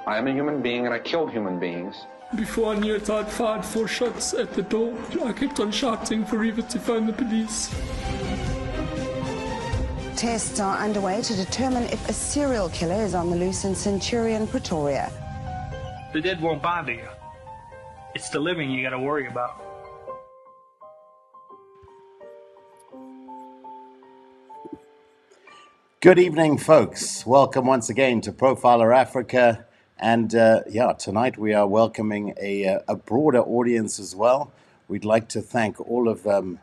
I am a human being and I killed human beings. Before I knew it, I'd fired 4 shots at the door. I kept on shouting for Eva to phone the police. Tests are underway to determine if a serial killer is on the loose in Centurion, Pretoria. The dead won't bother you. It's the living you gotta worry about. Good evening, folks. Welcome once again to Profiler Africa. And tonight we are welcoming a broader audience as well. We'd like to thank all of the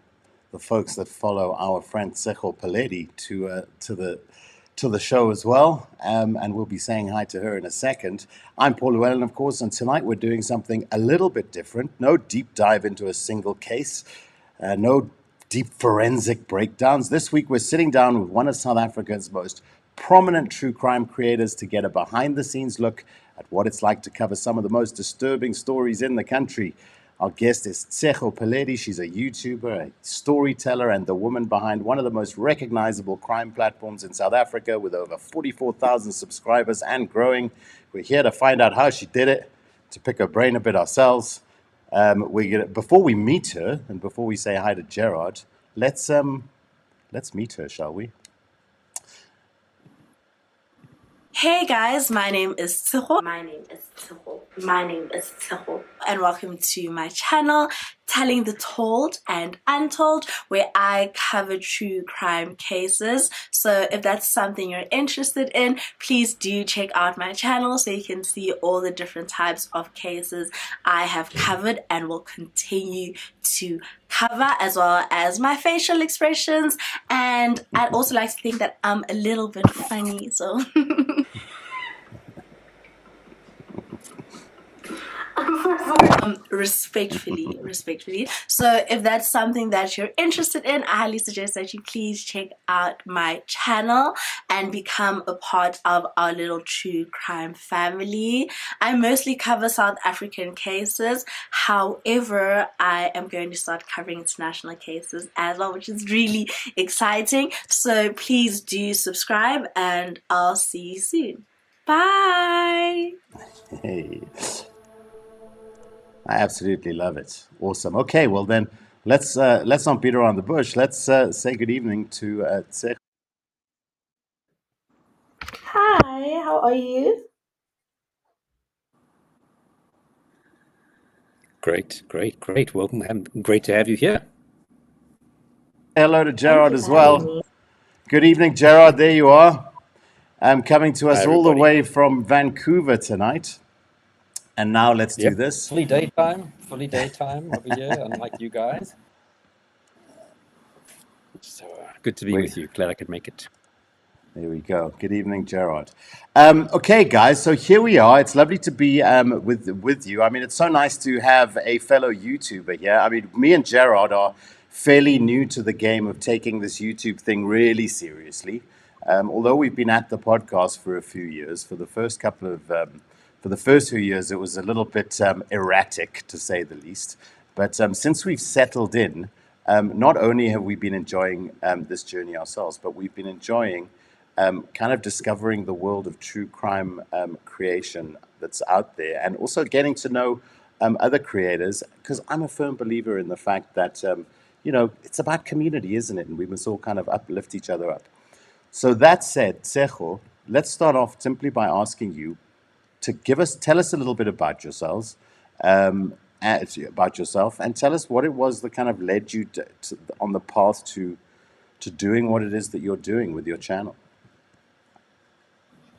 folks that follow our friend Tshego Paledi to the show as well. And we'll be saying hi to her in a second. I'm Paul Llewellyn, of course, and tonight we're doing something a little bit different. No deep dive into a single case. No deep forensic breakdowns. This week we're sitting down with one of South Africa's most prominent true crime creators to get a behind-the-scenes look at what it's like to cover some of the most disturbing stories in the country. Our guest is Tshego Paledi. She's a YouTuber, a storyteller, and the woman behind one of the most recognizable crime platforms in South Africa with over 44,000 subscribers and growing. We're here to find out how she did it, to pick her brain a bit ourselves. Before we meet her and before we say hi to Gerard, let's meet her, shall we? Hey guys, my name is Tshego. And welcome to my channel, Telling the Told and Untold, where I cover true crime cases. So if that's something you're interested in, please do check out my channel so you can see all the different types of cases I have covered and will continue to cover, as well as my facial expressions. And I'd also like to think that I'm a little bit funny, so respectfully. So if that's something that you're interested in, I highly suggest that you please check out my channel and become a part of our little true crime family. I mostly cover South African cases. However, I am going to start covering international cases as well, which is really exciting. So please do subscribe and I'll see you soon. Bye. Hey. I absolutely love it. Awesome. Okay, well then, let's not beat around the bush. Let's say good evening to Tshego. Hi, how are you? Great. Welcome. Great to have you here. Hello to Gerard as well. Good evening, Gerard. There you are. Coming to us all the way from Vancouver tonight. And now let's do this. Fully daytime over here, unlike you guys. So good to be with you. Glad I could make it. There we go. Good evening, Gerard. Okay, guys, so here we are. It's lovely to be with you. I mean, it's so nice to have a fellow YouTuber here. I mean, me and Gerard are fairly new to the game of taking this YouTube thing really seriously. Although we've been at the podcast for a few years, for the first few years, it was a little bit erratic, to say the least. But since we've settled in, not only have we been enjoying this journey ourselves, but we've been enjoying kind of discovering the world of true crime creation that's out there, and also getting to know other creators, because I'm a firm believer in the fact that, it's about community, isn't it? And we must all kind of uplift each other up. So that said, Tshego, let's start off simply by asking you to tell us a little bit about yourself, and tell us what it was that kind of led you on the path to doing what it is that you're doing with your channel.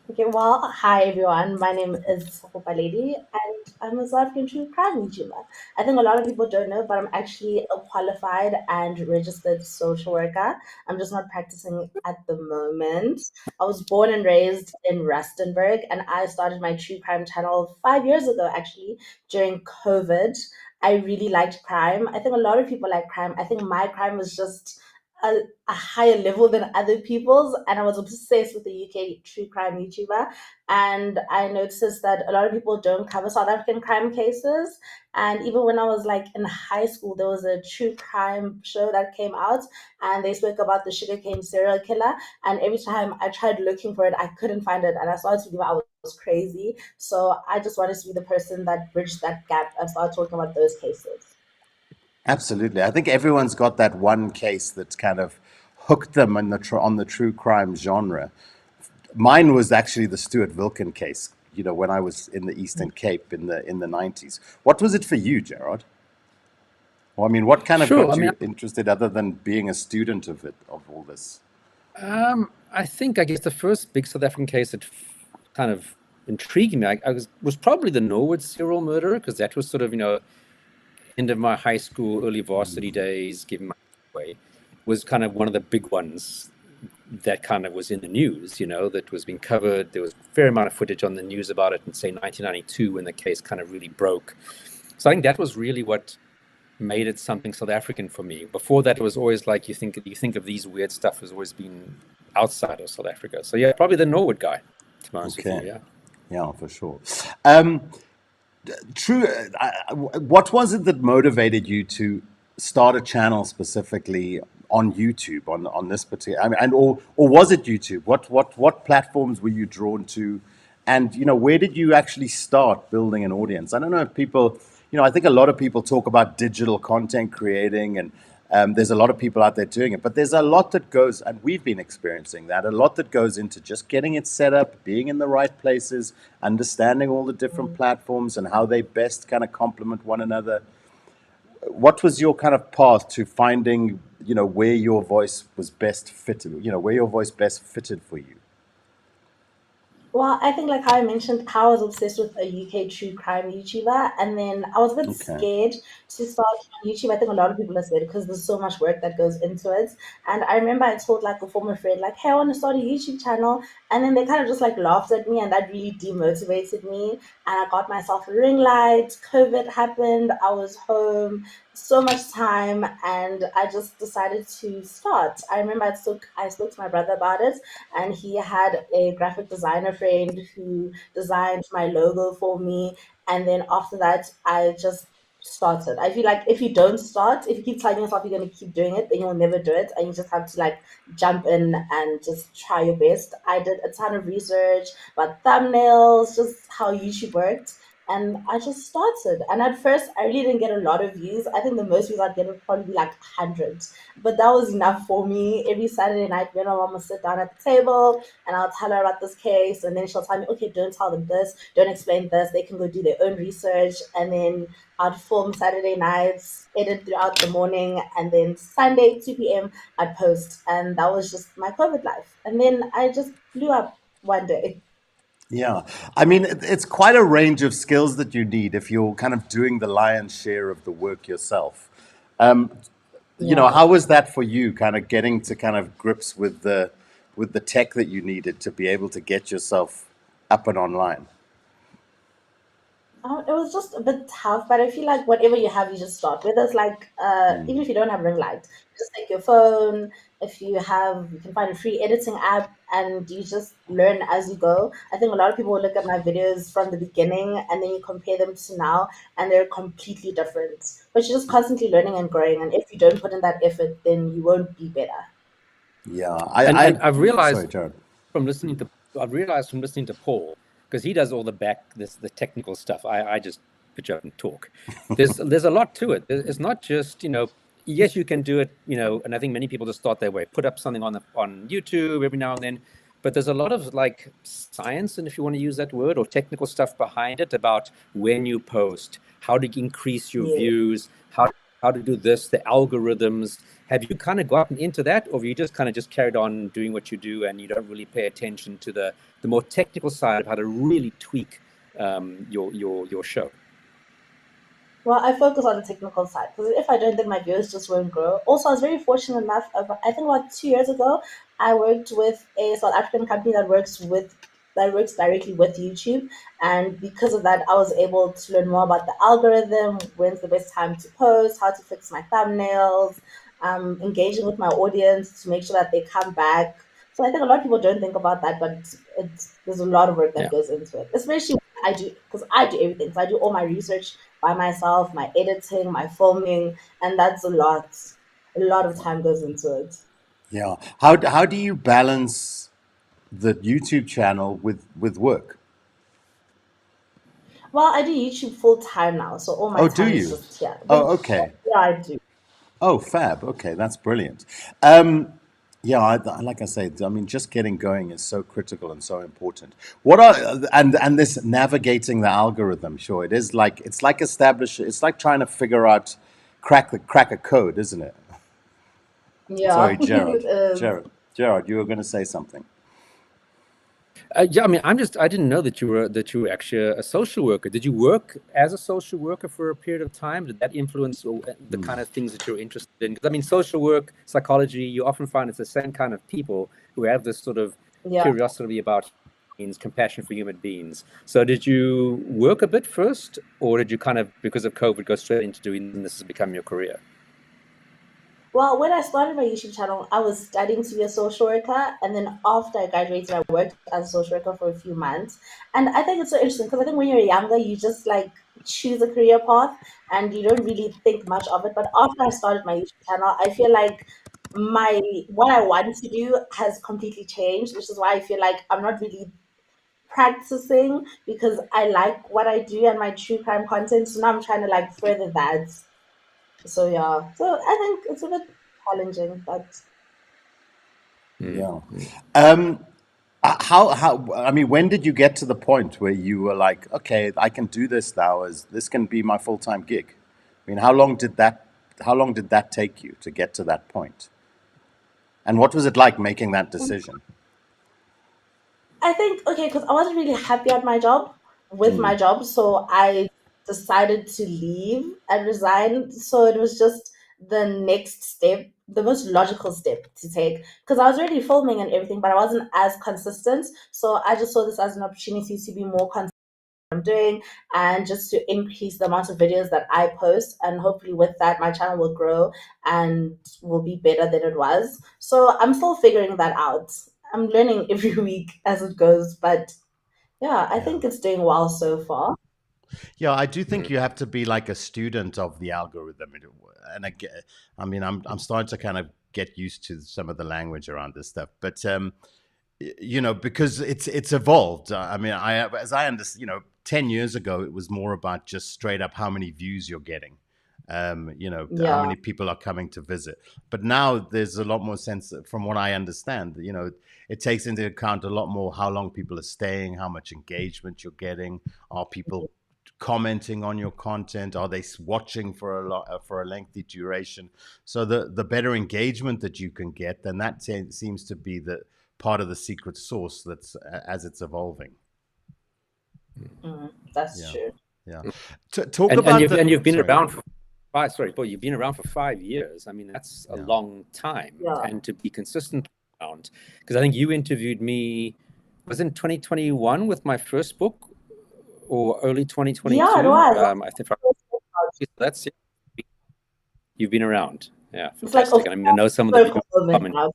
Okay, well, hi everyone. My name is Seo Paledi, and I'm a South African true crime YouTuber. I think a lot of people don't know, but I'm actually a qualified and registered social worker. I'm just not practicing at the moment. I was born and raised in Rustenburg, and I started my true crime channel 5 years ago, actually, during COVID. I really liked crime. I think a lot of people like crime. I think my crime was just a higher level than other people's, and I was obsessed with the UK true crime YouTuber. And I noticed that a lot of people don't cover South African crime cases. And even when I was like in high school, there was a true crime show that came out, and they spoke about the sugarcane serial killer. And every time I tried looking for it, I couldn't find it, and I started to believe I was was crazy. So I just wanted to be the person that bridged that gap and started talking about those cases. Absolutely. I think everyone's got that one case that's kind of hooked them on the true crime genre. Mine was actually the Stuart Wilkin case, when I was in the Eastern Cape in the 90s. What was it for you, Gerard? Well, I mean, what kind of Sure. got I mean, you interested other than being a student of all this? I guess the first big South African case that kind of intrigued me, was probably the Norwood serial murder, because that was sort of, end of my high school, early varsity days, given my way, was kind of one of the big ones that kind of was in the news, that was being covered. There was a fair amount of footage on the news about it in, say, 1992, when the case kind of really broke. So I think that was really what made it something South African for me. Before that, it was always like you think of these weird stuff as always been outside of South Africa. So yeah, probably the Norwood guy, to be honest with you. Yeah. Yeah, for sure. True. What was it that motivated you to start a channel specifically on YouTube on this particular? I mean, or was it YouTube? What platforms were you drawn to, and where did you actually start building an audience? I don't know if people, I think a lot of people talk about digital content creating, and there's a lot of people out there doing it, but there's a lot that goes, and we've been experiencing that, a lot that goes into just getting it set up, being in the right places, understanding all the different platforms and how they best kind of complement one another. What was your kind of path to finding, where your voice was best fitted, where your voice best fitted for you? Well, I think like how I mentioned, how I was obsessed with a UK true crime YouTuber, and then I was a bit Okay. scared to start on YouTube. I think a lot of people are scared because there's so much work that goes into it. And I remember I told like a former friend, like, "Hey, I want to start a YouTube channel," and then they kind of just like laughed at me, and that really demotivated me. And I got myself a ring light. COVID happened. I was home, so much time, and I just decided to start. I remember I spoke to my brother about it, and he had a graphic designer friend who designed my logo for me. And then after that, I just started. I feel like if you don't start, if you keep telling yourself you're going to keep doing it, then you'll never do it. And you just have to like jump in and just try your best. I did a ton of research about thumbnails, just how YouTube worked. And I just started. And at first, I really didn't get a lot of views. I think the most views I'd get would probably be like 100. But that was enough for me. Every Saturday night, me and my mom would sit down at the table and I'll tell her about this case. And then she'll tell me, okay, don't tell them this, don't explain this. They can go do their own research. And then I'd film Saturday nights, edit throughout the morning. And then Sunday, 2 p.m., I'd post. And that was just my COVID life. And then I just blew up one day. Yeah, I mean, it's quite a range of skills that you need if you're kind of doing the lion's share of the work yourself. Um, Yeah. how was that for you, kind of getting to kind of grips with the tech that you needed to be able to get yourself up and online? It was just a bit tough, but I feel like whatever you have, you just start. Whether it's like, even if you don't have ring light, just take your phone. If you can find a free editing app, and you just learn as you go. I think a lot of people will look at my videos from the beginning, and then you compare them to now, and they're completely different. But you're just constantly learning and growing, and if you don't put in that effort, then you won't be better. Yeah, And sorry, Jared. from listening to I've realized from listening to Paul, because he does all the technical stuff. I just pitch up and talk. There's a lot to it. It's not just, yes, you can do it, and I think many people just start their way, put up something on YouTube every now and then, but there's a lot of like science, and if you want to use that word, or technical stuff behind it about when you post, how to increase your Yeah. views, how to do this, the algorithms. Have you kind of gotten into that, or have you just kind of just carried on doing what you do, and you don't really pay attention to the more technical side of how to really tweak your show? Well, I focus on the technical side because if I don't, then my views just won't grow. Also, I was very fortunate enough. I think about 2 years ago, I worked with a South African company that works directly with YouTube, and because of that, I was able to learn more about the algorithm, when's the best time to post, how to fix my thumbnails, engaging with my audience to make sure that they come back. So I think a lot of people don't think about that, but there's a lot of work that Yeah. goes into it, especially I do because I do everything. So I do all my research by myself, my editing, my filming, and that's a lot. A lot of time goes into it. Yeah, how do you balance the YouTube channel with work? Well, I do YouTube full time now, so all my Oh, do time is you? just here. But Oh, okay. yeah, I do. Oh, fab. Okay, that's brilliant. Yeah, like I say, I mean, just getting going is so critical and so important. What are and this navigating the algorithm? Sure, it is like it's like it's like trying to figure out crack a code, isn't it? Yeah, Sorry, it is. Gerard, you were going to say something. Yeah, I mean, I didn't know that you were actually a social worker. Did you work as a social worker for a period of time? Did that influence the kind of things that you're interested in? Because I mean, social work, psychology, you often find it's the same kind of people who have this sort of Yeah. curiosity about beings, compassion for human beings. So did you work a bit first, or did you kind of, because of COVID, go straight into doing this has become your career? Well, when I started my YouTube channel, I was studying to be a social worker, and then after I graduated, I worked as a social worker for a few months. And I think it's so interesting because I think when you're younger, you just like choose a career path and you don't really think much of it. But after I started my YouTube channel, I feel like my what I want to do has completely changed, which is why I feel like I'm not really practicing because I like what I do and my true crime content. So now I'm trying to like further that. So yeah, so I think it's a bit challenging, but Yeah. Mm. How I mean, when did you get to the point where you were like, okay, I can do this now, as this can be my full-time gig? I mean, how long did that take you to get to that point? And what was it like making that decision? I think okay, because I wasn't really happy at my job with my job, so I decided to leave and resign. So it was just the next step, the most logical step to take, because I was already filming and everything, but I wasn't as consistent. So I just saw this as an opportunity to be more consistent I'm doing and just to increase the amount of videos that I post. And hopefully, with that, my channel will grow and will be better than it was. So I'm still figuring that out. I'm learning every week as it goes. But yeah, I Yeah. think it's doing well so far. Yeah, I do think you have to be like a student of the algorithm. And I mean, I'm starting to kind of get used to some of the language around this stuff, but you know, because it's evolved. I mean, as I understand, you know, 10 years ago it was more about just straight up how many views you're getting, you know, how Yeah. many people are coming to visit. But now there's a lot more sense, from what I understand. You know, it takes into account a lot more how long people are staying, how much engagement you're getting, are people commenting on your content, are they watching for for a lengthy duration. So the better engagement that you can get, then that seems to be the part of the secret sauce that's as it's evolving. That's Yeah, true. yeah. Talk And about you've been sorry. around for Paul, you've been around for 5 years. I mean, that's a Yeah. long time, Yeah. and to be consistent around, because I think you interviewed me, was in 2021 with my first book, or early Yeah, it 2022. was. I think that's you've been around. Yeah, It's like a fantastic. And I mean, I know some of the circle people moment comment. now.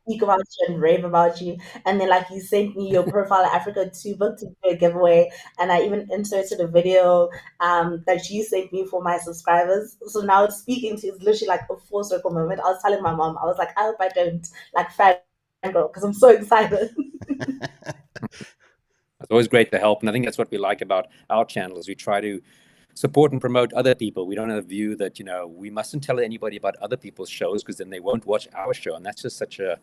Speak about you and rave about you. And then like you sent me your profile of Africa 2 book to do a giveaway. And I even inserted a video that you sent me for my subscribers. So now it's speaking to it's literally like a full circle moment. I was telling my mom, I was like, I hope I don't like fangirl because I'm so excited. It's always great to help, and I think that's what we like about our channel is we try to support and promote other people. We don't have a view that we mustn't tell anybody about other people's shows because then they won't watch our show, and that's just such a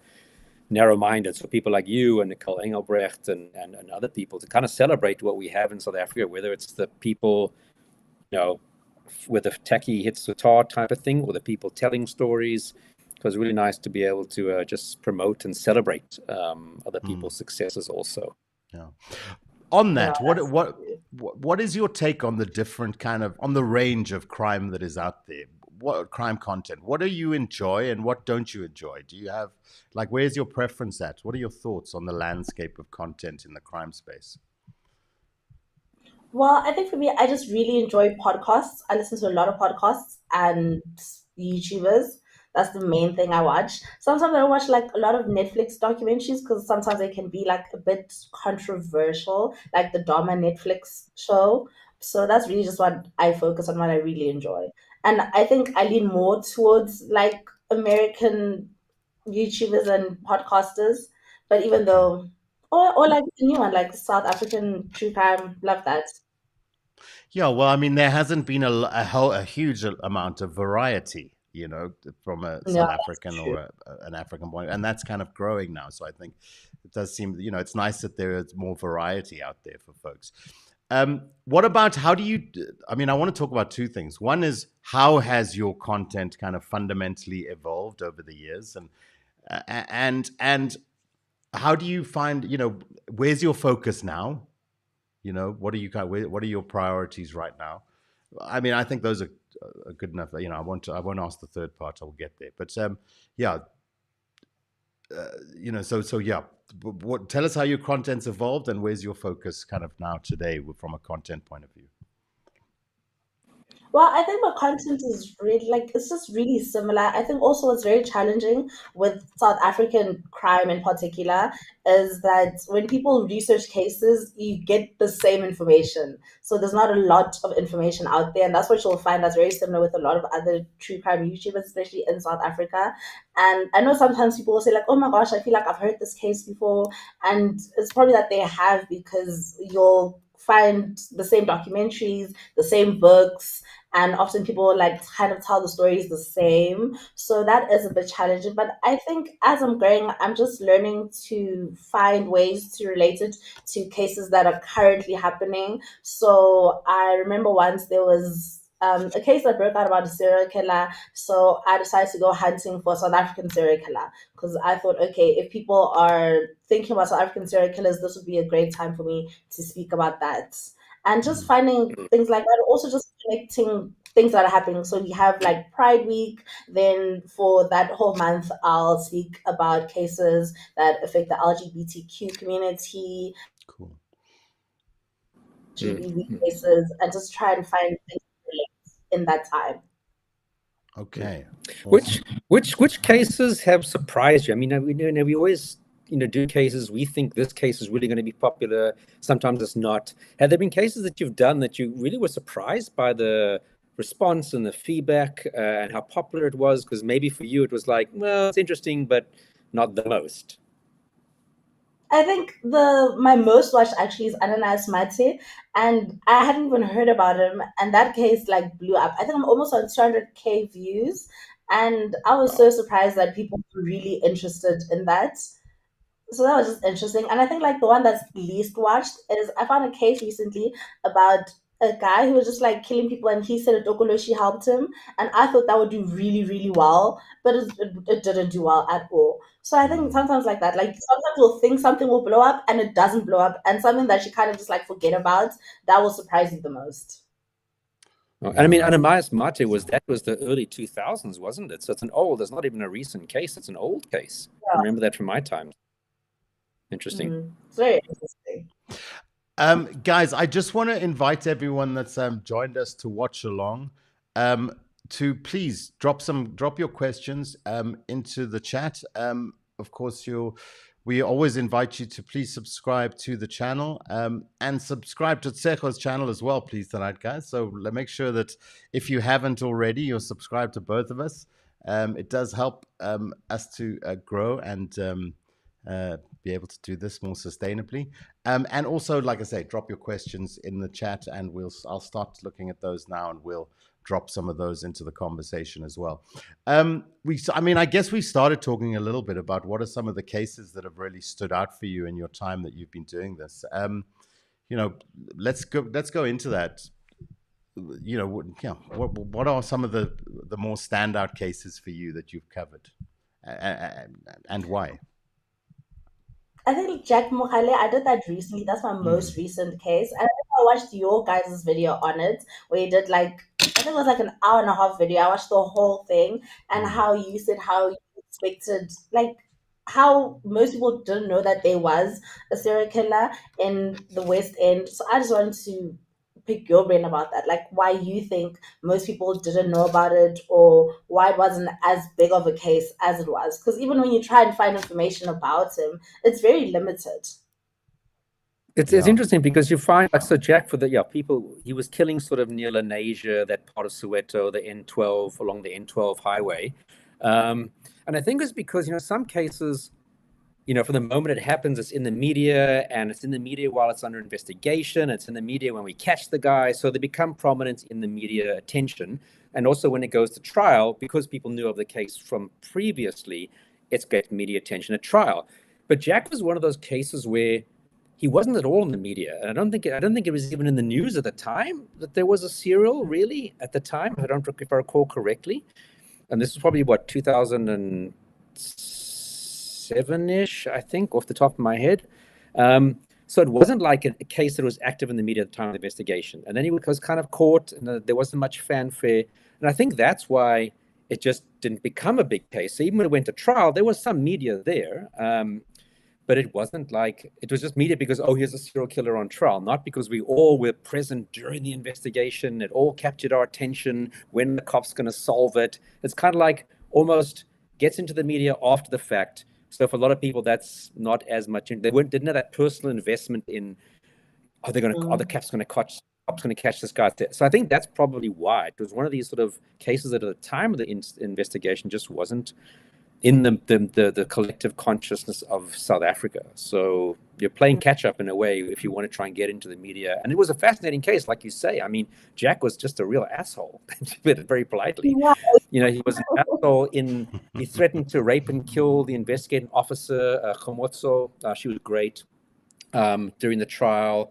narrow-minded. So people like you and Nicole Engelbrecht and other people to kind of celebrate what we have in South Africa, whether it's the people with the techie hits the tar type of thing, or the people telling stories. Because it's really nice to be able to just promote and celebrate other people's successes also. Yeah. On Yeah, that, what is your take on the different kind of on the range of crime that is out there? What crime content? What do you enjoy and what don't you enjoy? Do you have like where's your preference at? What are your thoughts on the landscape of content in the crime space? well, I think for me, I just really enjoy podcasts. I listen to a lot of podcasts and YouTubers. That's the main thing I watch. Sometimes I watch like a lot of Netflix documentaries because sometimes they can be like a bit controversial, like the Dharma Netflix show. So that's really just what I focus on, what I really enjoy. And I think I lean more towards like American YouTubers and podcasters. But even Okay. though, or like the new one, like South African true crime, love that. Yeah, well, I mean, there hasn't been a huge amount of variety, from a Yeah, South that's African true. or an African point, and that's kind of growing now. So I think it does seem, it's nice that there is more variety out there for folks. What about how do you? I mean, I want to talk about two things. One is how has your content kind of fundamentally evolved over the years, and how do you find, where's your focus now? What are what are your priorities right now? I mean, I think those are good enough. I won't ask the third part. I'll get there. But yeah, so yeah. Tell us how your content's evolved and where's your focus kind of now today from a content point of view. Well, I think my content is really like it's just really similar. I think also what's very challenging with South African crime in particular is that when people research cases, you get the same information. So there's not a lot of information out there, and that's what you'll find that's very similar with a lot of other true crime YouTubers, especially in South Africa. And I know sometimes people will say like, "Oh my gosh, I feel like I've heard this case before," and it's probably that they have because you'll find the same documentaries, the same books, and often people like kind of tell the stories the same, so that is a bit challenging. But I think as I'm growing, I'm just learning to find ways to relate it to cases that are currently happening. So I remember once there was a case that broke out about a serial killer, so I decided to go hunting for South African serial killer because I thought, okay, if people are thinking about South African serial killers, this would be a great time for me to speak about that, and just finding things like that. Also, just connecting things that are happening. So we have like Pride Week. Then for that whole month, I'll speak about cases that affect the LGBTQ community, Cool. GBV cases, and just try and find things to relate in that time. Okay. Which Awesome. which cases have surprised you? I mean, we always do cases. We think this case is really going to be popular. Sometimes it's not. Have there been cases that you've done that you really were surprised by the response and the feedback and how popular it was? Because maybe for you it was like, well, it's interesting, but not the most. I think the my most watched actually is Ananas Mate, and I hadn't even heard about him, and that case like blew up. I think I'm almost on 200K views, and I was Wow. so surprised that people were really interested in that. So that was just interesting. And I think like the one that's least watched is I found a case recently about a guy who was just like killing people, and he said a Dokoloshi helped him, and I thought that would do really really well, but it didn't do well at all. So I think sometimes like that, like sometimes you'll think something will blow up and it doesn't blow up, and something that you kind of just like forget about, that will surprise you the most. And I mean, Yeah. Ananas Mate was the early 2000s, wasn't it? So it's not even a recent case. It's an old case. I Yeah. remember that from my time. Interesting. It's very interesting. Guys, I just want to invite everyone that's joined us to watch along to please drop your questions into the chat. Of course, we always invite you to please subscribe to the channel and subscribe to Tshego's channel as well, please, tonight, guys. So make sure that if you haven't already, you're subscribed to both of us. It does help us to grow and be able to do this more sustainably. And also, like I say, drop your questions in the chat, and I'll start looking at those now, and we'll drop some of those into the conversation as well. I guess we started talking a little bit about what are some of the cases that have really stood out for you in your time that you've been doing this. Let's go into that. What are some of the more standout cases for you that you've covered, and why? I think Jack Mohale, I did that recently. That's my most recent case. And I watched your guys' video on it, where you did like, I think it was like an hour and a half video. I watched the whole thing, and how you said how you expected, like, how most people didn't know that there was a serial killer in the West End. So I just wanted to pick your brain about that, like why you think most people didn't know about it, or why it wasn't as big of a case as it was. Because even when you try and find information about him, it's very limited. It's interesting because you find like, so Jack, for the people, he was killing sort of near Lenasia, that part of Soweto, the N12, along the N12 highway, and I think it's because some cases from the moment it happens, it's in the media, and it's in the media while it's under investigation. It's in the media when we catch the guy. So they become prominent in the media attention. And also when it goes to trial, because people knew of the case from previously, it's got media attention at trial. But Jack was one of those cases where he wasn't at all in the media. And I don't think it was even in the news at the time that there was a serial, really, at the time, if I recall correctly. And this is probably, 2007-ish, I think, off the top of my head. So it wasn't like a case that was active in the media at the time of the investigation. And then he was kind of caught, and there wasn't much fanfare. And I think that's why it just didn't become a big case. So even when it went to trial, there was some media there. But it wasn't like, it was just media because, here's a serial killer on trial, not because we all were present during the investigation. It all captured our attention. When the cop's going to solve it. It's kind of like almost gets into the media after the fact. So for a lot of people, that's not as much. They didn't have that personal investment in, are the cops going to catch this guy? So I think that's probably why. It was one of these sort of cases that at the time of the investigation just wasn't in the collective consciousness of South Africa. So you're playing catch up in a way if you want to try and get into the media. And it was a fascinating case, like you say. I mean, Jack was just a real asshole, to put it very politely. He was an asshole he threatened to rape and kill the investigating officer, Khomotso. She was great during the trial.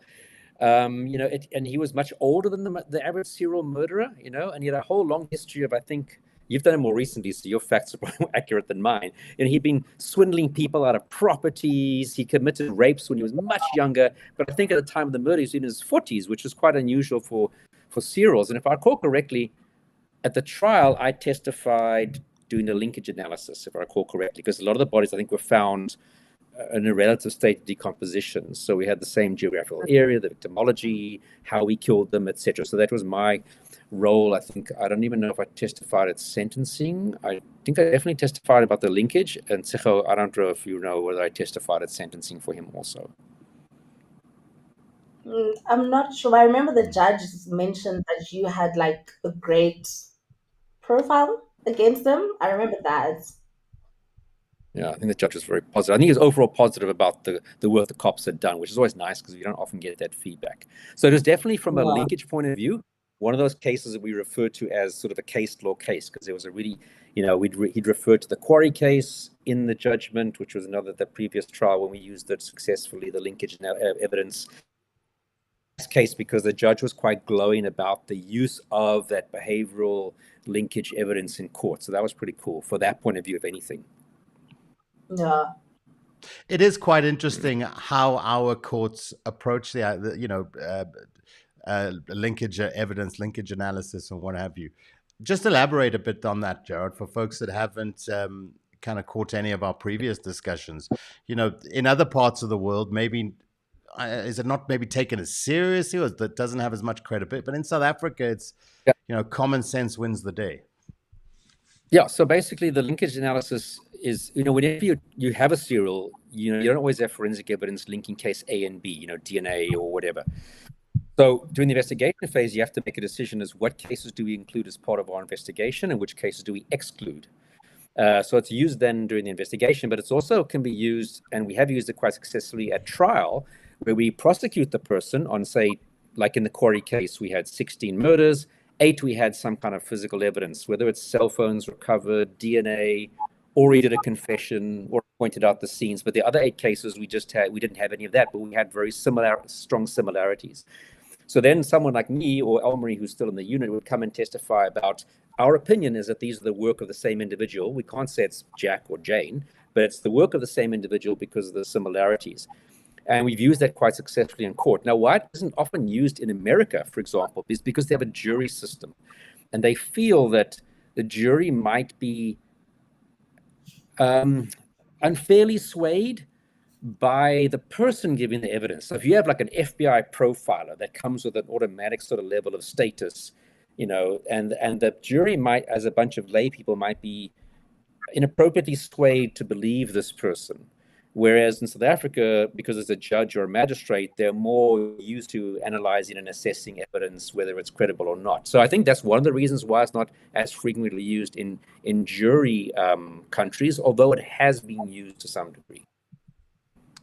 And he was much older than the average serial murderer, and he had a whole long history of, I think, you've done it more recently, so your facts are probably more accurate than mine. He'd been swindling people out of properties. He committed rapes when he was much younger. But I think at the time of the murder, he was in his 40s, which is quite unusual for serials. And if I recall correctly, at the trial, I testified doing the linkage analysis, if I recall correctly, because a lot of the bodies, I think, were found in a relative state of decomposition. So we had the same geographical area, the victimology, how we killed them, etc. So that was my role. I think, I don't even know if I testified at sentencing. I think I definitely testified about the linkage. And Tshego, I don't know if you know whether I testified at sentencing for him also. I'm not sure. I remember the judge mentioned that you had like a great profile against them. I remember that. Yeah, I think the judge was very positive. I think he was overall positive about the work the cops had done, which is always nice because you don't often get that feedback. So it was definitely, from a linkage point of view, one of those cases that we refer to as sort of a case law case, because there was a really, he'd referred to the Quarry case in the judgment, which was the previous trial when we used it successfully, the linkage evidence case, because the judge was quite glowing about the use of that behavioral linkage evidence in court. So that was pretty cool for that point of view, if anything. Yeah. It is quite interesting how our courts approach linkage evidence, linkage analysis, and what have you. Just elaborate a bit on that, Gerard, for folks that haven't kind of caught any of our previous discussions. In other parts of the world, maybe is it not maybe taken as seriously, or that doesn't have as much credibility? But in South Africa, it's common sense wins the day. Yeah. So basically, the linkage analysis is, whenever you have a serial, you don't always have forensic evidence linking case A and B, DNA or whatever. So during the investigation phase, you have to make a decision as what cases do we include as part of our investigation and which cases do we exclude. So it's used then during the investigation, but it's also can be used, and we have used it quite successfully at trial, where we prosecute the person on, say, like in the Quarry case, we had 16 murders, 8 we had some kind of physical evidence, whether it's cell phones recovered, DNA, or he did a confession or pointed out the scenes. But the other 8 cases we didn't have any of that, but we had very strong similarities. So then someone like me or Elmarie, who's still in the unit, would come and testify about, our opinion is that these are the work of the same individual. We can't say it's Jack or Jane, but it's the work of the same individual because of the similarities. And we've used that quite successfully in court. Now, why it isn't often used in America, for example, is because they have a jury system. And they feel that the jury might be unfairly swayed by the person giving the evidence. So if you have like an FBI profiler that comes with an automatic sort of level of status, and the jury might, as a bunch of lay people, might be inappropriately swayed to believe this person. Whereas in South Africa, because it's a judge or a magistrate, they're more used to analyzing and assessing evidence, whether it's credible or not. So I think that's one of the reasons why it's not as frequently used in jury countries, although it has been used to some degree.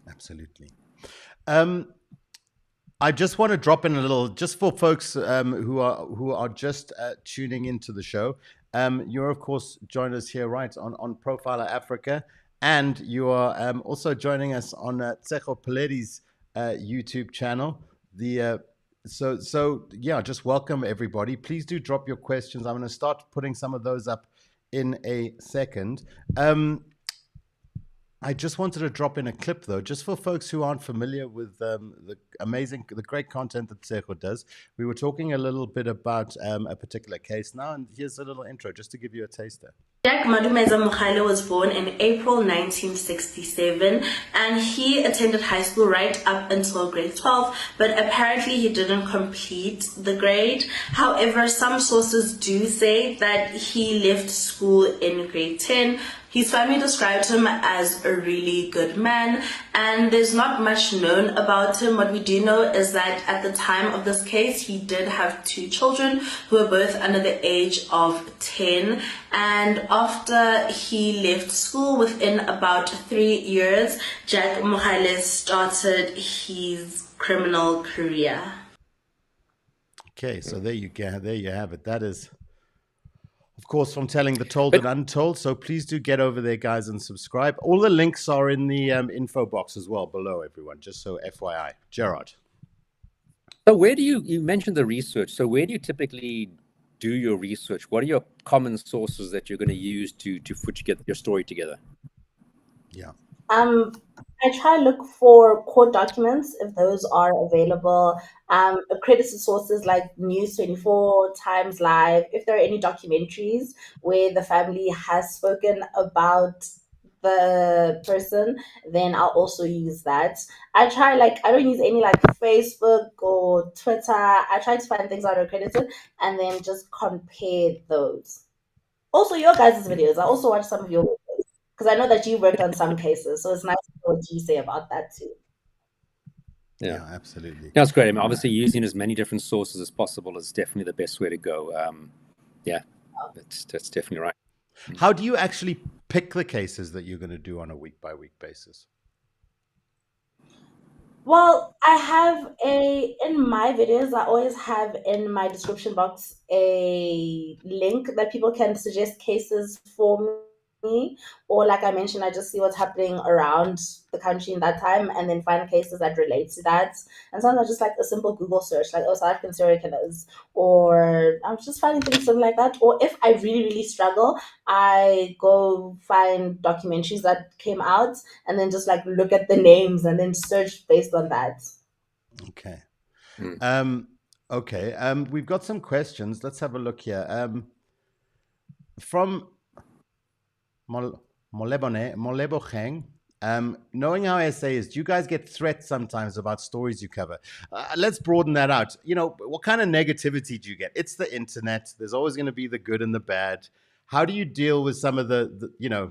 Absolutely. I just want to drop in a little, just for folks who are just tuning into the show. You're of course joined us here right on Profiler Africa, and you are also joining us on Tshego Paledi's YouTube channel. So yeah, just welcome everybody. Please do drop your questions. I'm going to start putting some of those up in a second. I just wanted to drop in a clip, though, just for folks who aren't familiar with the great content that Tshego does. We were talking a little bit about a particular case now, and here's a little intro just to give you a taster. Jack Madumeza Mukhale was born in April 1967, and he attended high school right up until grade 12, but apparently he didn't complete the grade. However, some sources do say that he left school in grade 10. His family described him as a really good man, and there's not much known about him. What we do know is that at the time of this case, he did have 2 children who were both under the age of 10. And after he left school, within about 3 years, Jack Mukhale started his criminal career. Okay, so there you go. There you have it. That is, of course, from telling the told and untold. So please do get over there, guys, and subscribe. All the links are in the info box as well below, everyone, just so FYI. Gerard. So where do you mentioned the research. So where do you typically do your research? What are your common sources that you're going to use to put your story together? Yeah. I try to look for court documents if those are available. Accredited sources like News 24, Times Live. If there are any documentaries where the family has spoken about the person, then I'll also use that. I don't use any like Facebook or Twitter. I try to find things that are accredited and then just compare those. Also, your guys' videos. I also watch some of your videos because I know that you worked on some cases, so it's nice to know what you say about that too. Yeah, absolutely. That's great. I mean, obviously, using as many different sources as possible is definitely the best way to go. Yeah, that's definitely right. How do you actually pick the cases that you're going to do on a week-by-week basis? Well, in my videos, I always have in my description box a link that people can suggest cases for me. Or like I mentioned, I just see what's happening around the country in that time and then find cases that relate to that. And sometimes just like a simple Google search, like, oh, South African serial killers, or I'm just finding things something like that. Or if I really, really struggle, I go find documentaries that came out and then just like look at the names and then search based on that. Okay. Okay. We've got some questions. Let's have a look here. From Molebo Kheng, knowing how SA is, do you guys get threats sometimes about stories you cover? Let's broaden that out. You know, what kind of negativity do you get? It's the internet. There's always going to be the good and the bad. How do you deal with some of the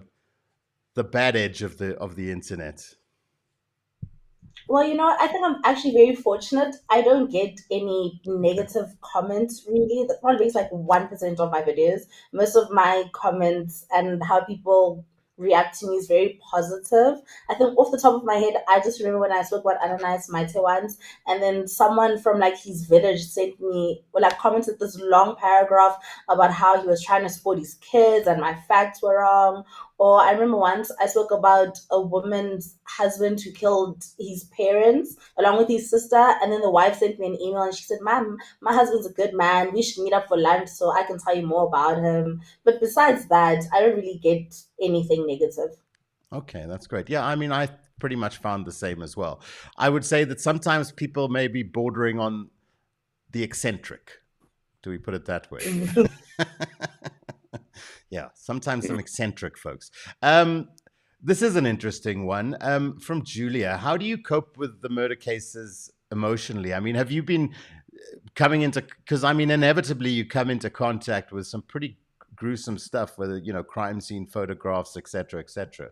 bad edge of the internet? Well, I think I'm actually very fortunate. I don't get any negative comments really. That probably makes like 1% of my videos. Most of my comments and how people react to me is very positive. I think off the top of my head, I just remember when I spoke about Ananias Maite once, and then someone from like his village sent me, or like commented this long paragraph about how he was trying to support his kids and my facts were wrong. Or I remember once I spoke about a woman's husband who killed his parents along with his sister, and then the wife sent me an email and she said, "Ma'am, my husband's a good man. We should meet up for lunch so I can tell you more about him." But besides that, I don't really get anything negative. Okay, that's great. Yeah, I mean, I pretty much found the same as well. I would say that sometimes people may be bordering on the eccentric. Do we put it that way? Yeah, sometimes some eccentric folks. This is an interesting one from Julia. How do you cope with the murder cases emotionally? I mean, have you been coming into, because I mean, inevitably you come into contact with some pretty gruesome stuff, whether, crime scene photographs, et cetera, et cetera.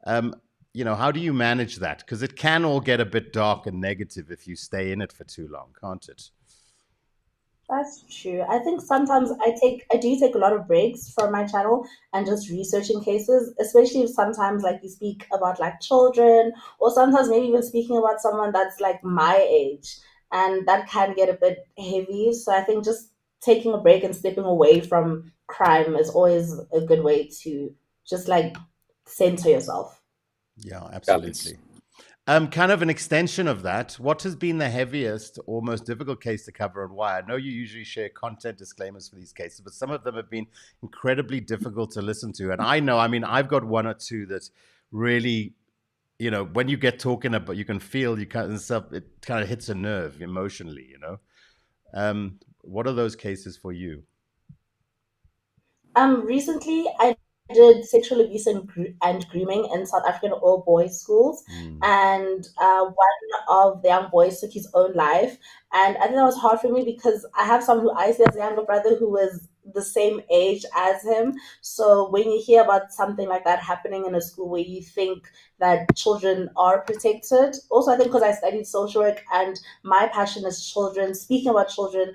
How do you manage that? Because it can all get a bit dark and negative if you stay in it for too long, can't it? That's true. I think sometimes I do take a lot of breaks from my channel and just researching cases, especially if sometimes like you speak about like children or sometimes maybe even speaking about someone that's like my age and that can get a bit heavy. So I think just taking a break and stepping away from crime is always a good way to just like center yourself. Yeah, Balance. absolutely. Kind of an extension of that, what has been the heaviest or most difficult case to cover and why? I know you usually share content disclaimers for these cases, but some of them have been incredibly difficult to listen to. And I know, I mean, I've got one or two that really, you know, when you get talking about, you can feel you kind of, it kind of hits a nerve emotionally, you know. What are those cases for you? Recently I did sexual abuse and grooming in South African all boys schools, Mm. and one of the young boys took his own life, and I think that was hard for me because I have someone who I see as a younger brother who was the same age as him. So when you hear about something like that happening in a school where you think that children are protected, also I think because I studied social work and my passion is children, speaking about children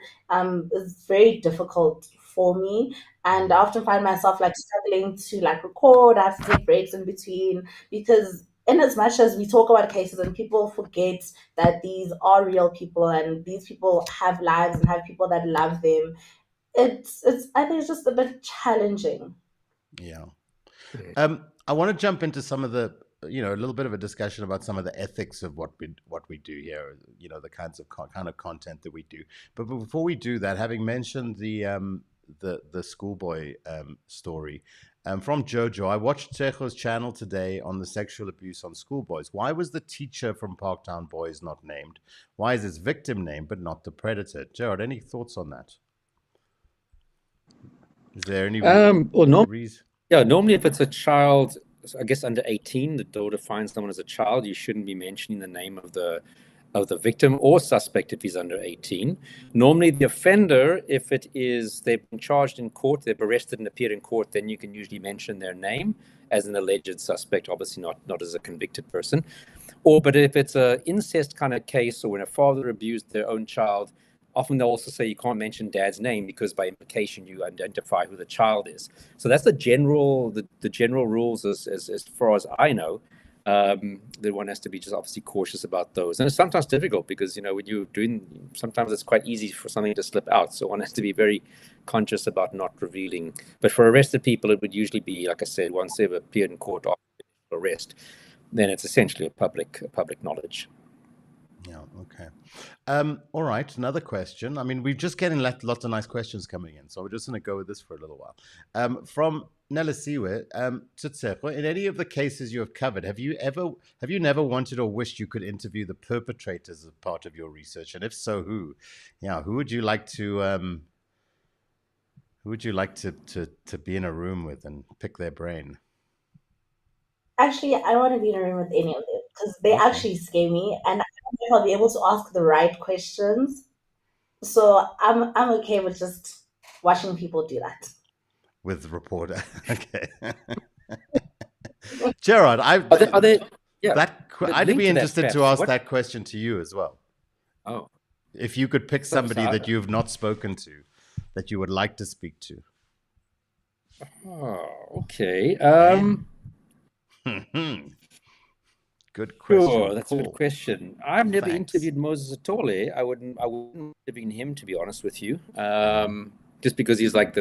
is very difficult for me, and I often find myself like struggling to like record. I have to take breaks in between because in as much as we talk about cases and people forget that these are real people and these people have lives and have people that love them, it's I think it's just a bit challenging. Yeah. Yeah. I want to jump into some of the, you know, a little bit of a discussion about some of the ethics of what we do here. You know, the kinds of kind of content that we do. But before we do that, having mentioned the schoolboy story from Jojo, I watched Tshego's channel today on the sexual abuse on schoolboys. Why was the teacher from Parktown Boys not named? Why is his victim named but not the predator? Gerard, any thoughts on that? Is there any Well, reason? yeah, normally if it's a child, I guess under 18, the law defines someone as a child. You shouldn't be mentioning the name of the victim or suspect if he's under 18. Normally the offender, if it is they've been charged in court, they've arrested and appeared in court, then you can usually mention their name as an alleged suspect, obviously not as a convicted person. But if it's a incest kind of case, or when a father abused their own child, often they'll also say you can't mention dad's name because by implication you identify who the child is. So that's the general rules as far as I know. That one has to be just obviously cautious about those, and it's sometimes difficult because when you're doing, sometimes it's quite easy for something to slip out. So one has to be very conscious about not revealing. But for arrested people, it would usually be, like I said, once they've appeared in court after arrest, then it's essentially a public knowledge. Yeah. Okay. All right. Another question. I mean, we're just getting lots of nice questions coming in, so we're just going to go with this for a little while. From Nelisiwe, Tshego, in any of the cases you have covered, have you never wanted or wished you could interview the perpetrators as part of your research? And if so, who? Yeah. Who would you like to? Who would you like to be in a room with and pick their brain? Actually, I don't want to be in a room with any of them because they Okay. actually scare me, and I don't know if I'll be able to ask the right questions. So I'm okay with just watching people do that. With the reporter. Okay. Gerard, Are they yeah, I'd linked be to that, interested to perhaps. ask that question to you as well. Oh, If you could pick so somebody that you've not spoken to, that you would like to speak to. Oh, okay. Good question. Sure, that's a Cool. good question. I've never Thanks. interviewed Moses Atole. I wouldn't interview him, to be honest with you. Just because he's like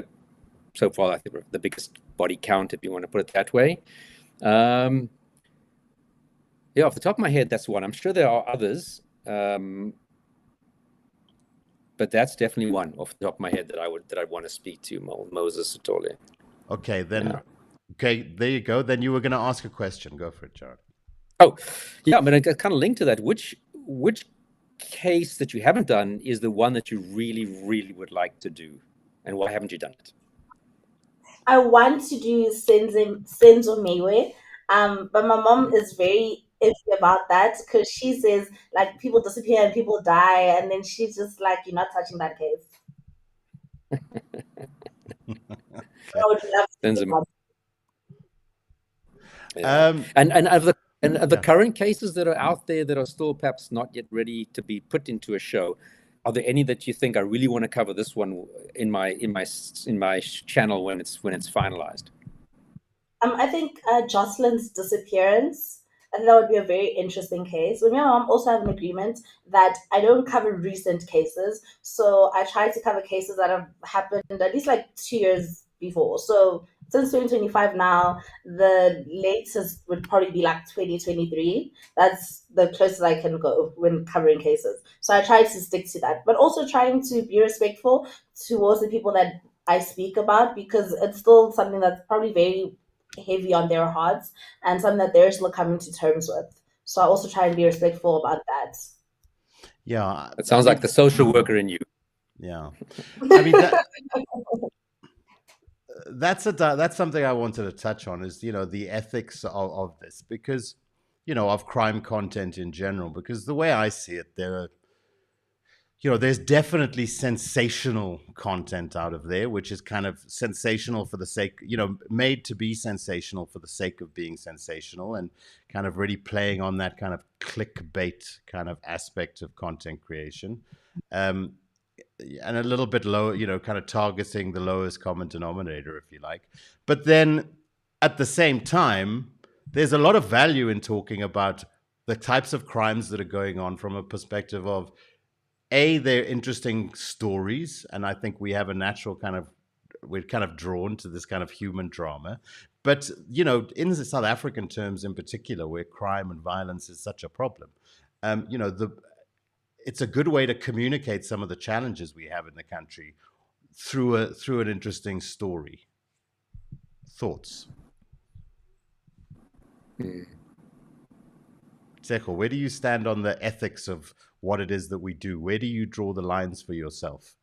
so far, I think the biggest body count, if you want to put it that way. Yeah, off the top of my head, that's one. I'm sure there are others. But that's definitely one off the top of my head that I'd want to speak to, Moses Atole. Okay, then. Okay, there you go. Then you were going to ask a question. Go for it, Gerard. Oh, yeah. I mean, I kind of linked to that. Which case that you haven't done is the one that you really, really would like to do, and why haven't you done it? I want to do Senzo Mewe, but my mom is very iffy about that because she says like people disappear and people die, and then she's just like, "You're not touching that case." Okay. I would love to do that. Yeah. And of the current cases that are out there that are still perhaps not yet ready to be put into a show, are there any that you think I really want to cover this one in my channel when it's finalized? I think Jocelyn's disappearance, and that would be a very interesting case. Me and my mom also have an agreement that I don't cover recent cases, so I try to cover cases that have happened at least like 2 years before. So since 2025 now, the latest would probably be like 2023. That's the closest I can go when covering cases. So I try to stick to that, but also trying to be respectful towards the people that I speak about, because it's still something that's probably very heavy on their hearts and something that they're still coming to terms with. So I also try and be respectful about that. Yeah, It sounds like the social worker in you. Yeah, I mean that's something I wanted to touch on, is the ethics of this, because of crime content in general. Because the way I see it, there's definitely sensational content out of there, which is kind of sensational for the sake, made to be sensational for the sake of being sensational, and kind of really playing on that kind of clickbait kind of aspect of content creation. And a little bit low, kind of targeting the lowest common denominator, if you like. But then at the same time, there's a lot of value in talking about the types of crimes that are going on from a perspective of, they're interesting stories, and I think we have a natural we're kind of drawn to this kind of human drama. But, in the South African terms in particular, where crime and violence is such a problem, it's a good way to communicate some of the challenges we have in the country through an interesting story. Thoughts? Tshego, where do you stand on the ethics of what it is that we do? Where do you draw the lines for yourself?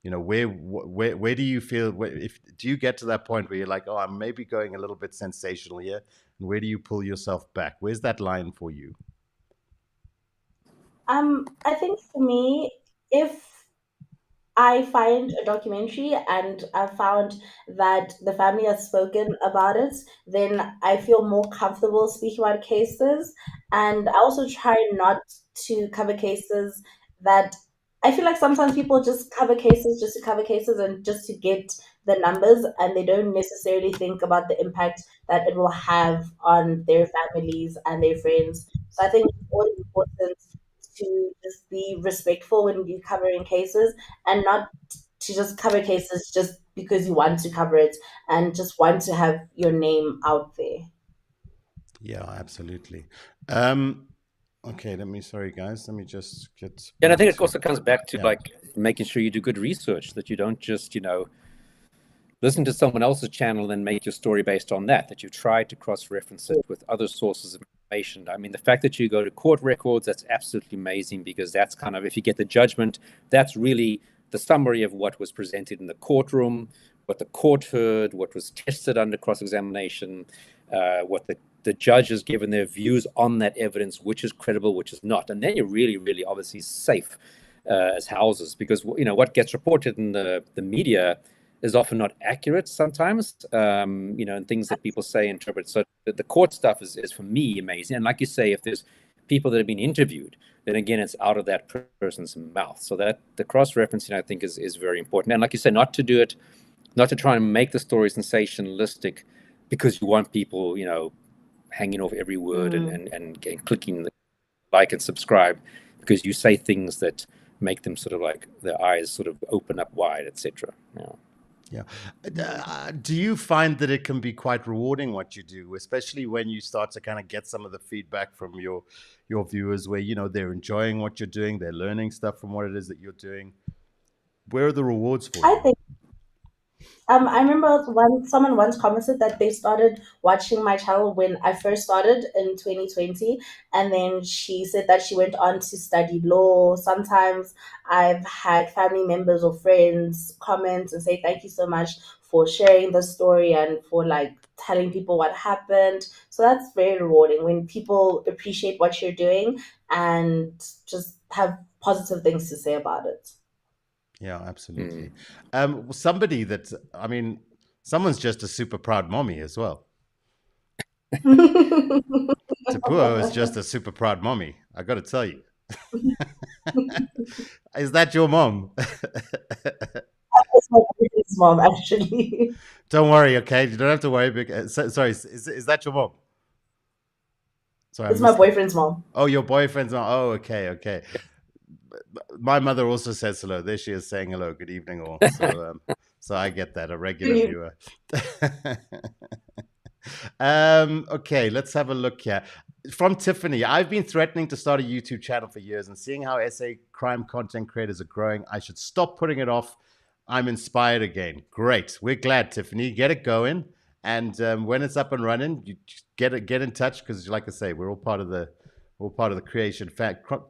Where do you feel? Do you get to that point where you're like, I'm maybe going a little bit sensational here, and where do you pull yourself back? Where's that line for you? I think for me, if I find a documentary and I found that the family has spoken about it, then I feel more comfortable speaking about cases. And I also try not to cover cases that I feel like sometimes people just cover cases just to cover cases and just to get the numbers, and they don't necessarily think about the impact that it will have on their families and their friends. So I think it's always important to just be respectful when you're covering cases, and not to just cover cases just because you want to cover it and just want to have your name out there. Yeah, absolutely. Okay, sorry guys, let me just get... And I think it also comes back to like making sure you do good research, that you don't just, listen to someone else's channel and make your story based on that you try to cross-reference it with other sources of information. I mean, the fact that you go to court records, that's absolutely amazing, because that's kind of, if you get the judgment, that's really the summary of what was presented in the courtroom, what the court heard, what was tested under cross-examination, what the judge has given their views on that evidence, which is credible, which is not. And then you're really, really obviously safe as houses, because, what gets reported in the media is often not accurate sometimes, and things that people say, interpret. So the court stuff is for me amazing. And like you say, if there's people that have been interviewed, then again, it's out of that person's mouth. So that the cross-referencing, I think, is very important. And like you say, not to try and make the story sensationalistic because you want people, hanging off every word and clicking the like and subscribe, because you say things that make them sort of like their eyes sort of open up wide, etc. Yeah. Do you find that it can be quite rewarding what you do, especially when you start to kind of get some of the feedback from your viewers where, they're enjoying what you're doing, they're learning stuff from what it is that you're doing? Where are the rewards for you? I remember someone once commented that they started watching my channel when I first started in 2020, and then she said that she went on to study law. Sometimes I've had family members or friends comment and say thank you so much for sharing the story and for like telling people what happened. So that's very rewarding when people appreciate what you're doing and just have positive things to say about it. Yeah, absolutely. Somebody that, someone's just a super proud mommy as well. Tshego is just a super proud mommy, I got to tell you. Is that your mom? It's my boyfriend's mom, actually. Don't worry, okay? You don't have to worry. Sorry, is that your mom? Sorry, I It's my missed that. boyfriend's mom. Oh, your boyfriend's mom. Oh, okay, okay. My mother also says hello. There she is saying hello. Good evening, all. So I get that. A regular viewer. Okay, let's have a look here. From Tiffany, I've been threatening to start a YouTube channel for years, and seeing how SA crime content creators are growing, I should stop putting it off. I'm inspired again. Great. We're glad, Tiffany. Get it going. And when it's up and running, you get in touch, because, like I say, we're all part of the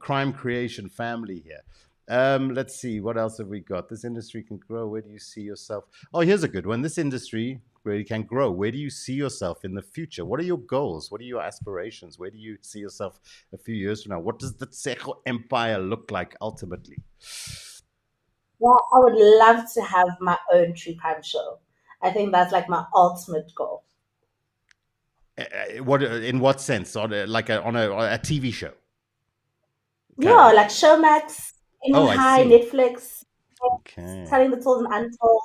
crime creation family here. Let's see, what else have we got? This industry can grow. Where do you see yourself? Oh, here's a good one. This industry really can grow. Where do you see yourself in the future? What are your goals? What are your aspirations? Where do you see yourself a few years from now? What does the Tshego empire look like ultimately? Well, I would love to have my own true crime show. I think that's like my ultimate goal. What, in what sense? On a TV show? Yeah, like Showmax, Oh, I High, see. Netflix, Okay. telling the tales and Untold.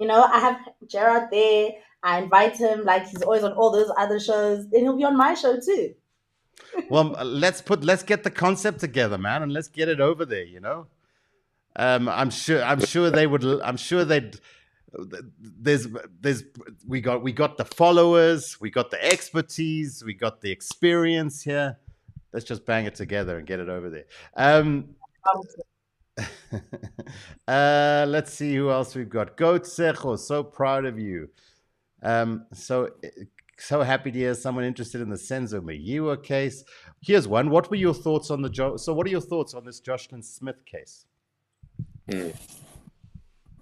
I have Gerard there. I invite him, like he's always on all those other shows. Then he'll be on my show too. Well, let's get the concept together, man, and let's get it over there. I'm sure they would. I'm sure they'd. We got the followers, we got the expertise, we got the experience here. Let's just bang it together and get it over there. Let's see who else we've got. Go Tshego, so proud of you. So happy to hear someone interested in the Senzo Mayiwa case. Here's one. What were your thoughts on what are your thoughts on this Jocelyn Smith case?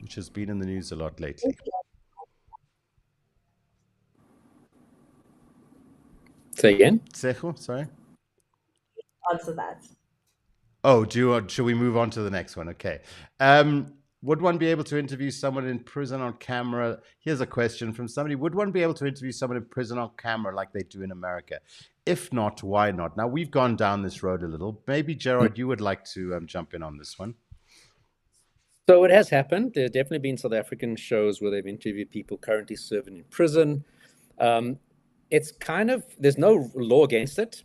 Which has been in the news a lot lately. Say again? Tshego, sorry. Answer that. Oh, should we move on to the next one? Okay. Would one be able to interview someone in prison on camera? Here's a question from somebody. Would one be able to interview someone in prison on camera like they do in America? If not, why not? Now, we've gone down this road a little. Maybe, Gerard, you would like to jump in on this one. So it has happened. There's definitely been South African shows where they've interviewed people currently serving in prison. It's kind of, there's no law against it.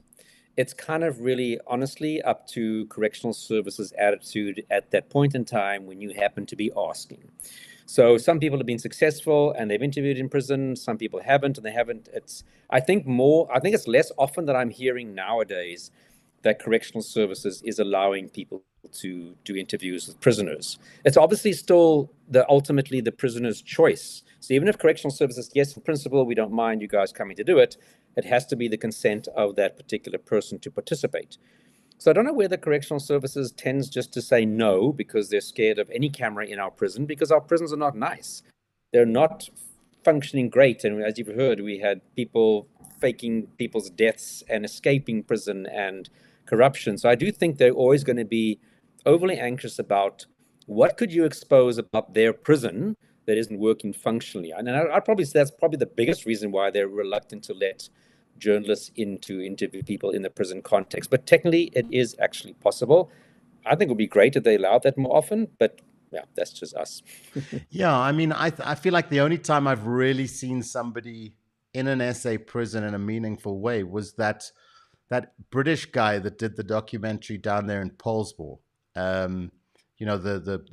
It's kind of really, honestly, up to correctional services attitude at that point in time when you happen to be asking. So some people have been successful and they've interviewed in prison. Some people haven't, and they haven't. I think it's less often that I'm hearing nowadays that correctional services is allowing people to do interviews with prisoners. It's obviously still ultimately the prisoner's choice. So even if correctional services, yes, in principle, we don't mind you guys coming to do it, it has to be the consent of that particular person to participate. So I don't know whether correctional services tends just to say no because they're scared of any camera in our prison, because our prisons are not nice. They're not functioning great. And as you've heard, we had people faking people's deaths and escaping prison and corruption. So I do think they're always going to be overly anxious about what could you expose about their prison that isn't working functionally. And I'd probably say that's probably the biggest reason why they're reluctant to let journalists in to interview people in the prison context. But technically, it is actually possible. I think it would be great if they allowed that more often, but yeah, that's just us. Yeah, I mean, I feel like the only time I've really seen somebody in an SA prison in a meaningful way was that British guy that did the documentary down there in Polesmore. The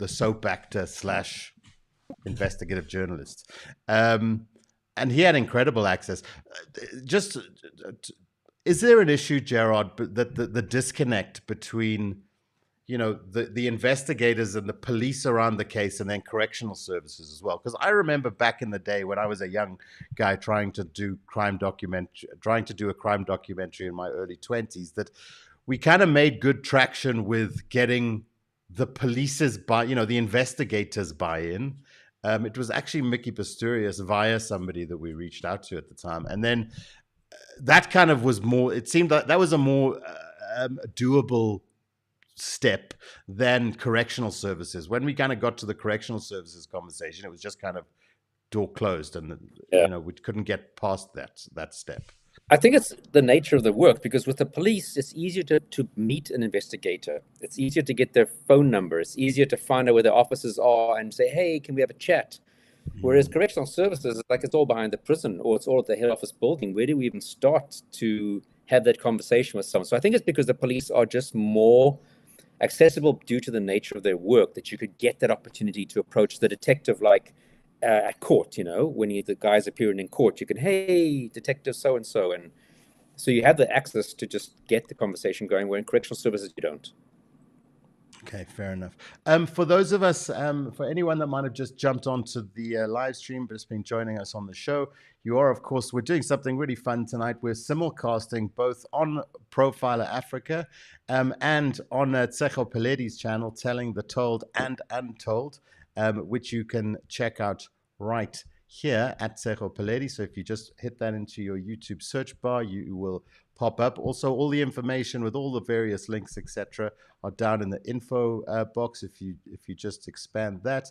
soap actor / investigative journalist. And he had incredible access. Is there an issue, Gerard, that the disconnect between, the investigators and the police around the case and then correctional services as well? Because I remember back in the day when I was a young guy trying to do a crime documentary in my early 20s, that we kind of made good traction with getting the police's the investigators buy-in. It was actually Mickey Pistorius via somebody that we reached out to at the time. And then that kind of was more, it seemed like that was a more doable step than correctional services. When we kind of got to the correctional services conversation, it was just kind of door closed and we couldn't get past that step. I think it's the nature of the work, because with the police, it's easier to meet an investigator. It's easier to get their phone number. It's easier to find out where their offices are and say, hey, can we have a chat? Whereas correctional services, like it's all behind the prison or it's all at the head office building. Where do we even start to have that conversation with someone? So I think it's because the police are just more accessible due to the nature of their work, that you could get that opportunity to approach the detective like at court, when the guys appearing in court, you can, hey, detective so-and-so. And so you have the access to just get the conversation going, where in correctional services, you don't. Okay, fair enough. For those of us, for anyone that might have just jumped onto the live stream but has been joining us on the show, you are, of course, we're doing something really fun tonight. We're simulcasting both on Profiler Africa and on Tshego Paledi's channel, Telling the Told and Untold, which you can check out right here at Tshego Paledi. So if you just hit that into your YouTube search bar, you will pop up. Also, all the information with all the various links, etc., are down in the info box. If you just expand that,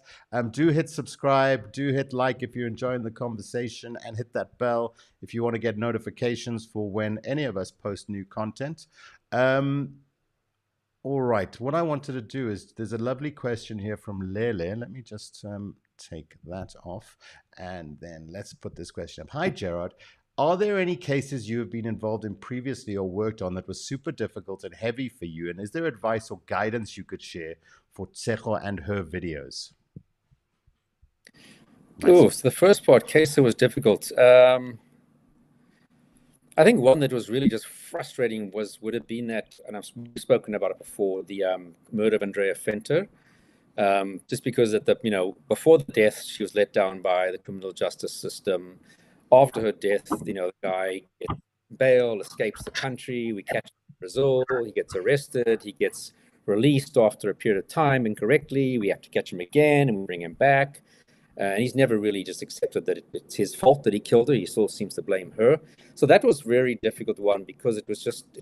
do hit subscribe, do hit like if you're enjoying the conversation, and hit that bell if you want to get notifications for when any of us post new content. All right, what I wanted to do is, there's a lovely question here from Lele. Let me just take that off, and then let's put this question up. Hi, Gerard. Are there any cases you have been involved in previously or worked on that was super difficult and heavy for you? And is there advice or guidance you could share for Tshego and her videos? Oh, so the first part, case that was difficult. I think one that was really just frustrating would have been that, and I've spoken about it before, the murder of Andrea Venter. Just because before the death, she was let down by the criminal justice system. After her death, the guy gets bail, escapes the country. We catch him in Brazil. He gets arrested. He gets released after a period of time incorrectly. We have to catch him again, and we bring him back. And he's never really just accepted that it's his fault that he killed her. He still seems to blame her. So that was a very difficult one, because it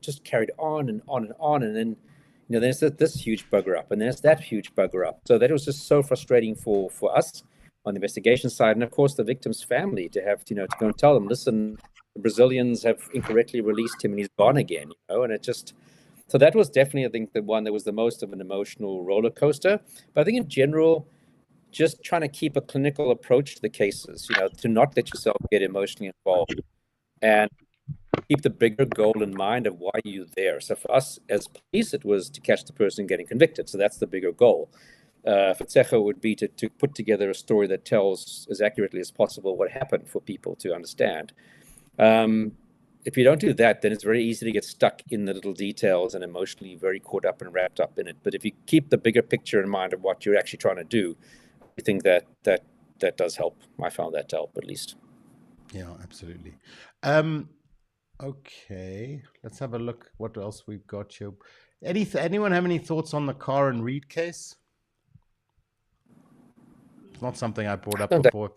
just carried on and on and on. And then, there's this huge bugger up, and there's that huge bugger up. So that was just so frustrating for us on the investigation side. And of course, the victim's family to have, to go and tell them, listen, the Brazilians have incorrectly released him and he's gone again, and so that was definitely, I think, the one that was the most of an emotional roller coaster. But I think in general, just trying to keep a clinical approach to the cases, to not let yourself get emotionally involved and keep the bigger goal in mind of why you're there. So for us as police, it was to catch the person getting convicted. So that's the bigger goal. For Tshego would be to put together a story that tells as accurately as possible what happened for people to understand. If you don't do that, then it's very easy to get stuck in the little details and emotionally very caught up and wrapped up in it. But if you keep the bigger picture in mind of what you're actually trying to do, I think that does help. I found that to help, at least. Yeah, absolutely. Okay, let's have a look what else we've got here. Anyone have any thoughts on the Carr and Reed case? It's not something I brought up before.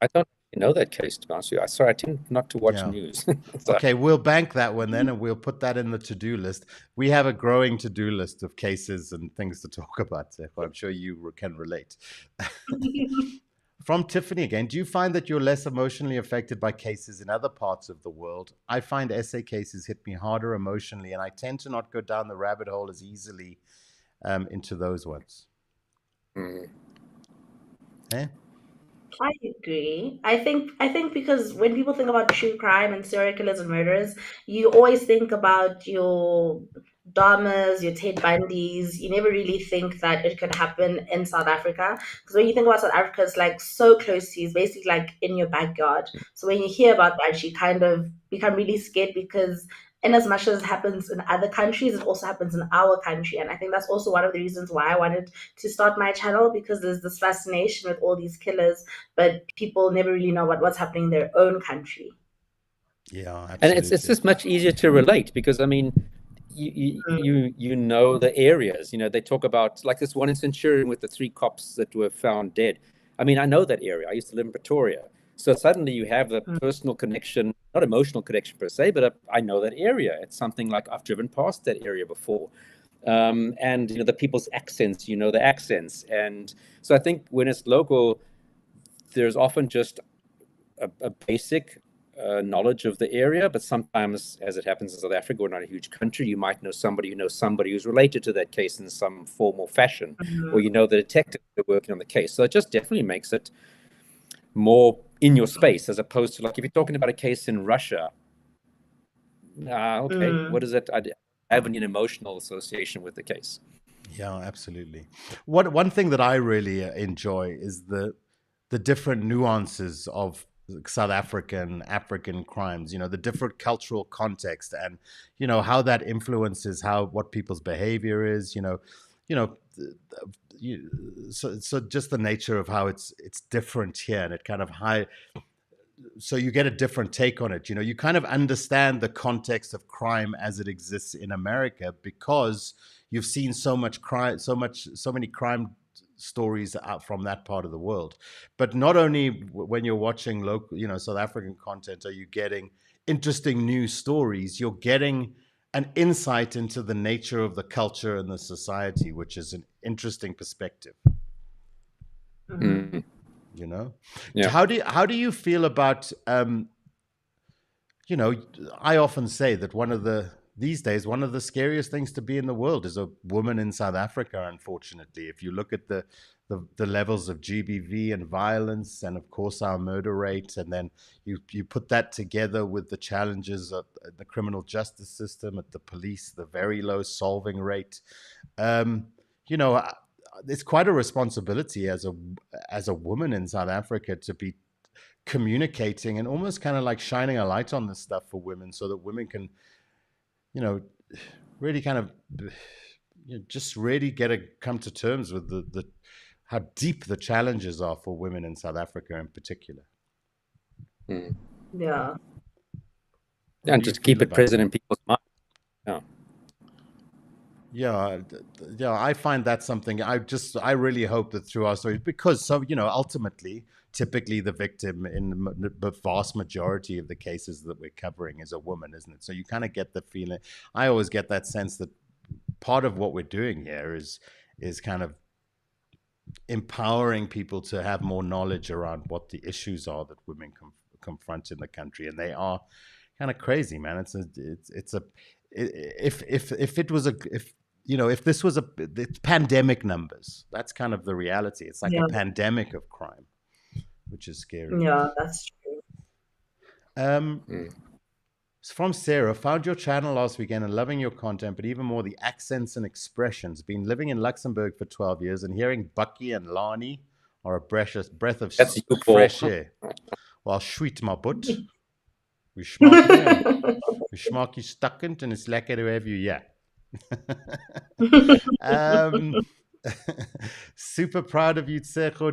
I don't know that case, to be honest with you. Sorry, I tend not to watch news. Okay, we'll bank that one then, and we'll put that in the to-do list. We have a growing to-do list of cases and things to talk about, Tshego. I'm sure you can relate. From Tiffany again, do you find that you're less emotionally affected by cases in other parts of the world? I find SA cases hit me harder emotionally, and I tend to not go down the rabbit hole as easily into those ones. Eh? I agree. I think because when people think about true crime and serial killers and murderers, you always think about your Dahmers, your Ted Bundys. You never really think that it could happen in South Africa. Because when you think about South Africa, it's like so close to you. It's basically like in your backyard. So when you hear about that, you kind of become really scared, because in as much as it happens in other countries, it also happens in our country. And I think that's also one of the reasons why I wanted to start my channel, because there's this fascination with all these killers, but people never really know what's happening in their own country. Yeah, absolutely. And it's just much easier to relate, because I mean, you know the areas. They talk about, like, this one in Centurion with the 3 cops that were found dead. I mean, I know that area. I used to live in Pretoria. So suddenly you have the personal connection, not emotional connection per se, but I know that area. It's something like I've driven past that area before. And, the people's accents, the accents. And so I think when it's local, there's often just a basic knowledge of the area, but sometimes, as it happens in South Africa, we're not a huge country, you might know somebody who knows somebody who's related to that case in some form or fashion, or you know the detectives that are working on the case. So it just definitely makes it more in your space, as opposed to, like, if you're talking about a case in Russia, okay, what is it? I have an emotional association with the case. Yeah, absolutely. One thing that I really enjoy is the different nuances of South African crimes, the different cultural context, and how that influences what people's behavior is, so just the nature of how it's different here, and it kind of so you get a different take on it. You kind of understand the context of crime as it exists in America because you've seen so much crime, so many crime stories out from that part of the world. But not only when you're watching local, South African content, are you getting interesting news stories, you're getting an insight into the nature of the culture and the society, which is an interesting perspective. Yeah. How do you feel about I often say that these days one of the scariest things to be in the world is a woman in South Africa, unfortunately. If you look at the levels of GBV and violence, and of course our murder rate, and then you put that together with the challenges of the criminal justice system, at the police, the very low solving rate, it's quite a responsibility as a woman in South Africa to be communicating and almost kind of like shining a light on this stuff for women, so that women can, really kind of just really come to terms with the how deep the challenges are for women in South Africa in particular. Yeah. And just keep it present in people's minds. Yeah, I find that something I really hope that through our story, because ultimately, typically the victim in the vast majority of the cases that we're covering is a woman, isn't it? So you kind of get the feeling, I always get that sense that part of what we're doing here is kind of empowering people to have more knowledge around what the issues are that women confront in the country, and they are kind of crazy, man. It's pandemic numbers, that's kind of the reality. It's like a pandemic of crime, which is scary. Yeah, that's true. From Sarah, found your channel last weekend and loving your content, but even more the accents and expressions. Been living in Luxembourg for 12 years and hearing Bucky and Lani are a breath of fresh air. Well, sweet, my butt. We smaak je stukkend en it's lekker to have you here. Super proud of you, Tshego.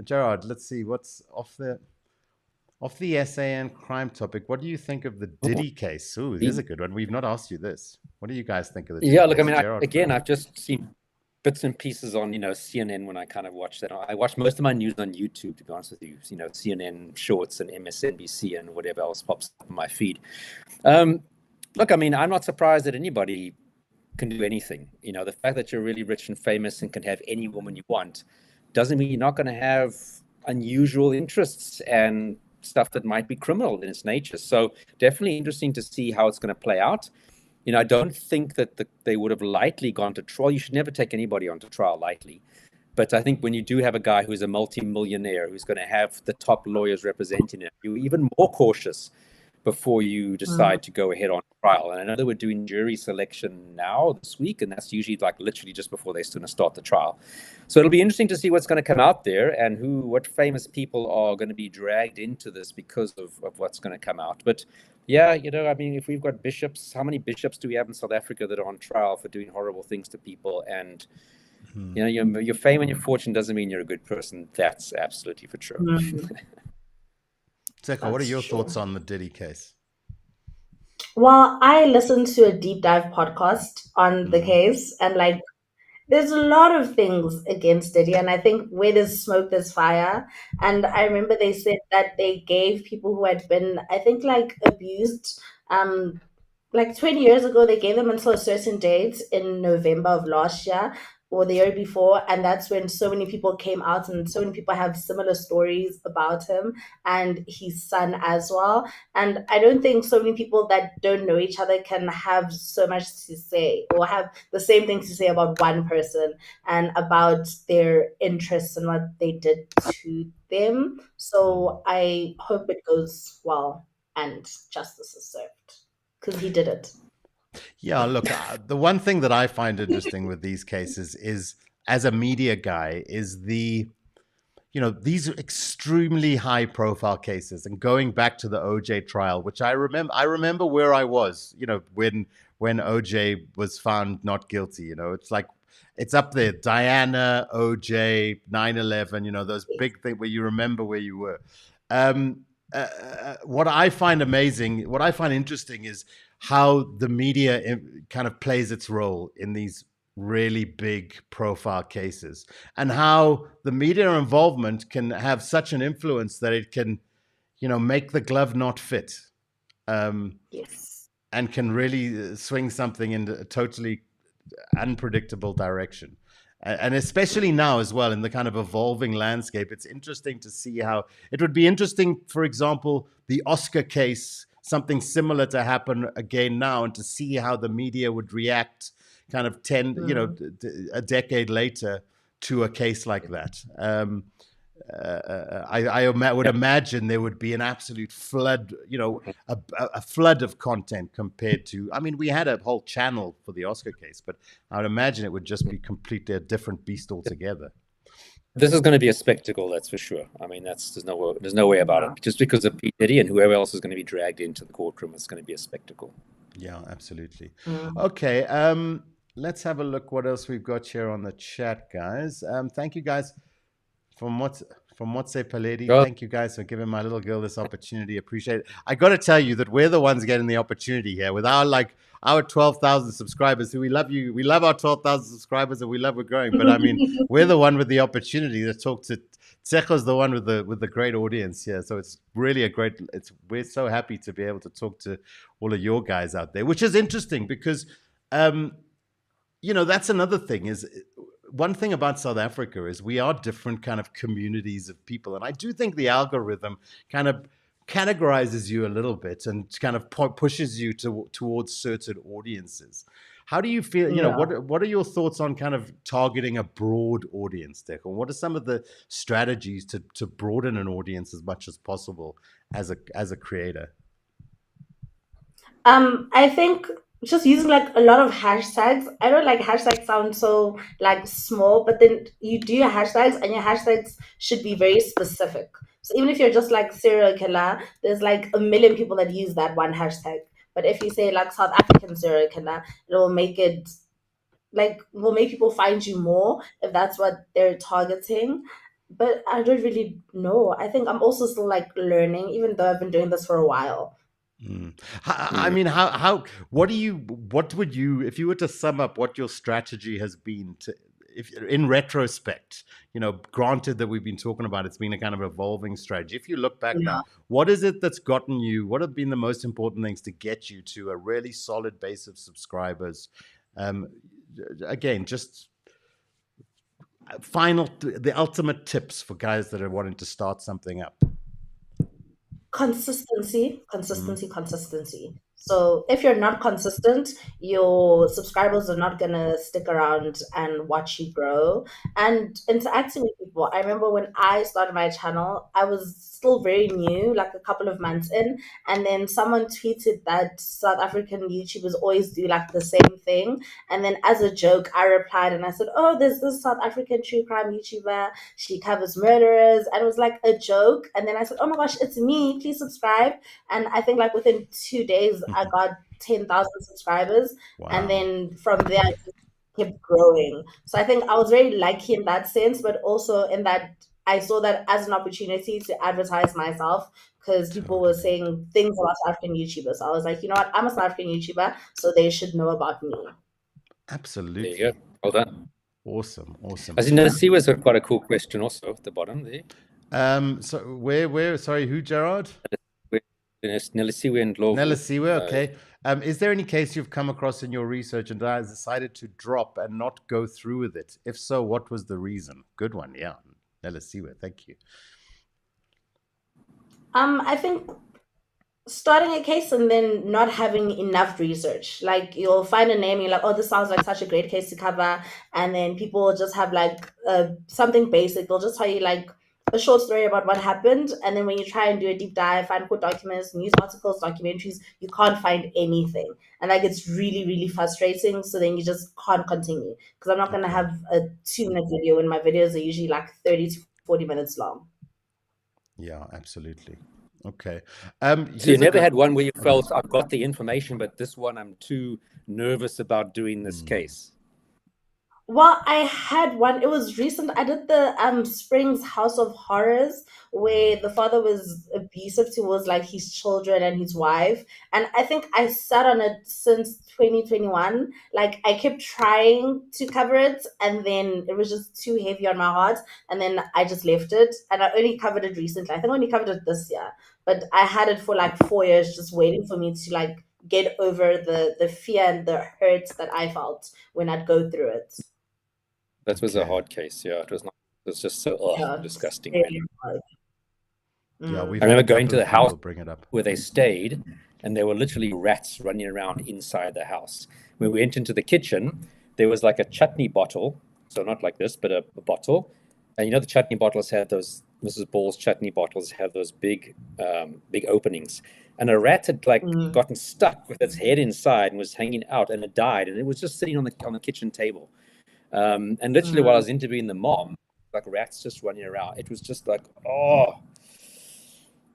Gerard, let's see what's off the SAN crime topic. What do you think of the Diddy case? Ooh, this is a good one. We've not asked you this. What do you guys think of the Diddy case? Look, I mean, I've just seen bits and pieces on, CNN when I kind of watch that. I watch most of my news on YouTube, to be honest with you. CNN shorts and MSNBC and whatever else pops up in my feed. Look, I mean, I'm not surprised that anybody can do anything. The fact that you're really rich and famous and can have any woman you want doesn't mean you're not going to have unusual interests and stuff that might be criminal in its nature. So definitely interesting to see how it's going to play out. I don't think that they would have lightly gone to trial. You should never take anybody onto trial lightly. But I think when you do have a guy who's a multi-millionaire, who's going to have the top lawyers representing him, you're even more cautious before you decide to go ahead on trial. And I know that we're doing jury selection now this week, and that's usually like literally just before they're going to start the trial. So it'll be interesting to see what's going to come out there and what famous people are going to be dragged into this because of what's going to come out. But yeah, I mean, if we've got bishops, how many bishops do we have in South Africa that are on trial for doing horrible things to people? And your fame and your fortune doesn't mean you're a good person. That's absolutely for sure. Tshego, what are your thoughts on the Diddy case? Well, I listened to a deep dive podcast on the case, and there's a lot of things against Diddy, and I think where there's smoke, there's fire. And I remember they said that they gave people who had been, I think, abused, 20 years ago, they gave them until a certain date in November of last year or the year before, and that's when so many people came out and so many people have similar stories about him and his son as well. And I don't think so many people that don't know each other can have so much to say or have the same thing to say about one person and about their interests and what they did to them. So I hope it goes well and justice is served because he did it. Yeah, look, the one thing that I find interesting with these cases is, as a media guy, is these are extremely high profile cases. And going back to the OJ trial, which I remember where I was, when OJ was found not guilty. It's like, it's up there, Diana, OJ, 9/11, those big things where you remember where you were. What I find interesting is how the media kind of plays its role in these really big profile cases, and how the media involvement can have such an influence that it can, make the glove not fit, Yes. and can really swing something in a totally unpredictable direction. And especially now as well, in the kind of evolving landscape, it's interesting to see how it would be interesting, for example, the Oscar case, something similar to happen again now, and to see how the media would react kind of a decade later to a case like that. I would imagine there would be an absolute flood, a flood of content compared to, we had a whole channel for the Oscar case, but I would imagine it would just be completely a different beast altogether. This is going to be a spectacle, that's for sure. There's no way about it. Just because of P. Diddy and whoever else is going to be dragged into the courtroom, it's going to be a spectacle. Yeah, absolutely. Okay, let's have a look what else we've got here on the chat, guys. Thank you, guys, from Tshego Paledi. Thank you, guys, for giving my little girl this opportunity. Appreciate it. I got to tell you that we're the ones getting the opportunity here with our 12,000 subscribers. Who we love you. We love our 12,000 subscribers, and we love we're growing. But we're the one with the opportunity to talk to. Tsego's the one with the great audience here. So it's really we're so happy to be able to talk to all of your guys out there, which is interesting because, that's another thing is. One thing about South Africa is we are different kind of communities of people. And I do think the algorithm kind of categorizes you a little bit and kind of pushes you towards certain audiences. How do you feel, what are your thoughts on kind of targeting a broad audience, Tshego? What are some of the strategies to broaden an audience as much as possible as a creator? I think just using like a lot of hashtags. I don't like hashtags sound so like small, but then you do your hashtags and your hashtags should be very specific. So even if you're just like serial killer, there's like a million people that use that one hashtag. But if you say like South African serial killer, will make people find you more if that's what they're targeting. But I don't really know. I think I'm also still like learning, even though I've been doing this for a while. What would you, if you were to sum up what your strategy has been if in retrospect, granted that we've been talking about, it's been a kind of evolving strategy. If you look back now, what is it that's gotten you, what have been the most important things to get you to a really solid base of subscribers? Again, just the ultimate tips for guys that are wanting to start something up. Consistency. So if you're not consistent, your subscribers are not gonna stick around and watch you grow. And interacting with people. I remember when I started my channel, I was still very new, like a couple of months in, and then someone tweeted that South African YouTubers always do like the same thing. And then as a joke, I replied and I said, "Oh, there's this South African true crime YouTuber. She covers murderers." And it was like a joke. And then I said, "Oh my gosh, it's me. Please subscribe." And I think like within 2 days, I got 10,000 subscribers. Wow. And then from there, I just kept growing. So I think I was very lucky in that sense, but also in that I saw that as an opportunity to advertise myself because people were saying things about South African YouTubers. So I was like, you know what? I'm a South African YouTuber, so they should know about me. Absolutely. There you go. Well done. Awesome. As you know, Siwa's got quite a cool question also at the bottom there. So where? Sorry, who, Gerard? It's Nelisiwe and Lovo. Nelisiwe, okay. Is there any case you've come across in your research and decided to drop and not go through with it? If so, what was the reason? Good one, yeah. Nelisiwe, thank you. I think starting a case and then not having enough research. Like you'll find a name, you're like, oh, this sounds like such a great case to cover, and then people will just have like something basic. They'll just tell you like a short story about what happened, and then when you try and do a deep dive, find court documents, news articles, documentaries, you can't find anything, and like it's really really frustrating. So then you just can't continue because I'm not gonna have a 2-minute video when my videos are usually like 30 to 40 minutes long. Yeah, absolutely. Okay. So you never had one where you felt, I've got the information, but this one I'm too nervous about doing this case? Well, I had one. It was recent. I did the Springs House of Horrors, where the father was abusive towards like his children and his wife. And I think I sat on it since 2021. Like I kept trying to cover it, and then it was just too heavy on my heart. And then I just left it. And I only covered it recently. I think I only covered it this year. But I had it for like 4 years, just waiting for me to like get over the fear and the hurt that I felt when I'd go through it. That was a hard case, yeah. It was not. It was just so disgusting. Really Yeah, I remember going to the house where they stayed, and there were literally rats running around inside the house. When we went into the kitchen, there was like a chutney bottle, so not like this, but a bottle. And you know the chutney bottles have those. Mrs. Ball's chutney bottles have those big openings. And a rat had like gotten stuck with its head inside and was hanging out, and it died, and it was just sitting on the kitchen table. And literally while I was interviewing the mom, like rats just running around. It was just like,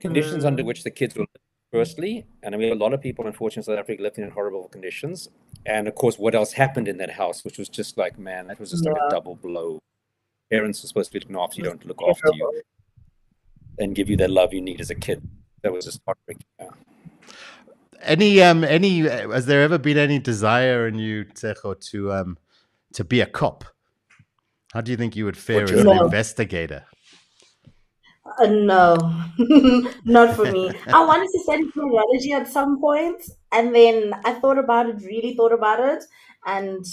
conditions under which the kids were living, firstly. And I mean, a lot of people, unfortunately, in South Africa living in horrible conditions. And of course, what else happened in that house, which was just like, man, that was just like a double blow. Parents are supposed to be looking after you, don't look after you and give you that love you need as a kid. That was just heartbreaking. Yeah. Has there ever been any desire in you, Tshego, to be a cop? How do you think you would fare as an investigator? No, not for me. I wanted to study criminology at some point, and then I thought about it, really thought about it, and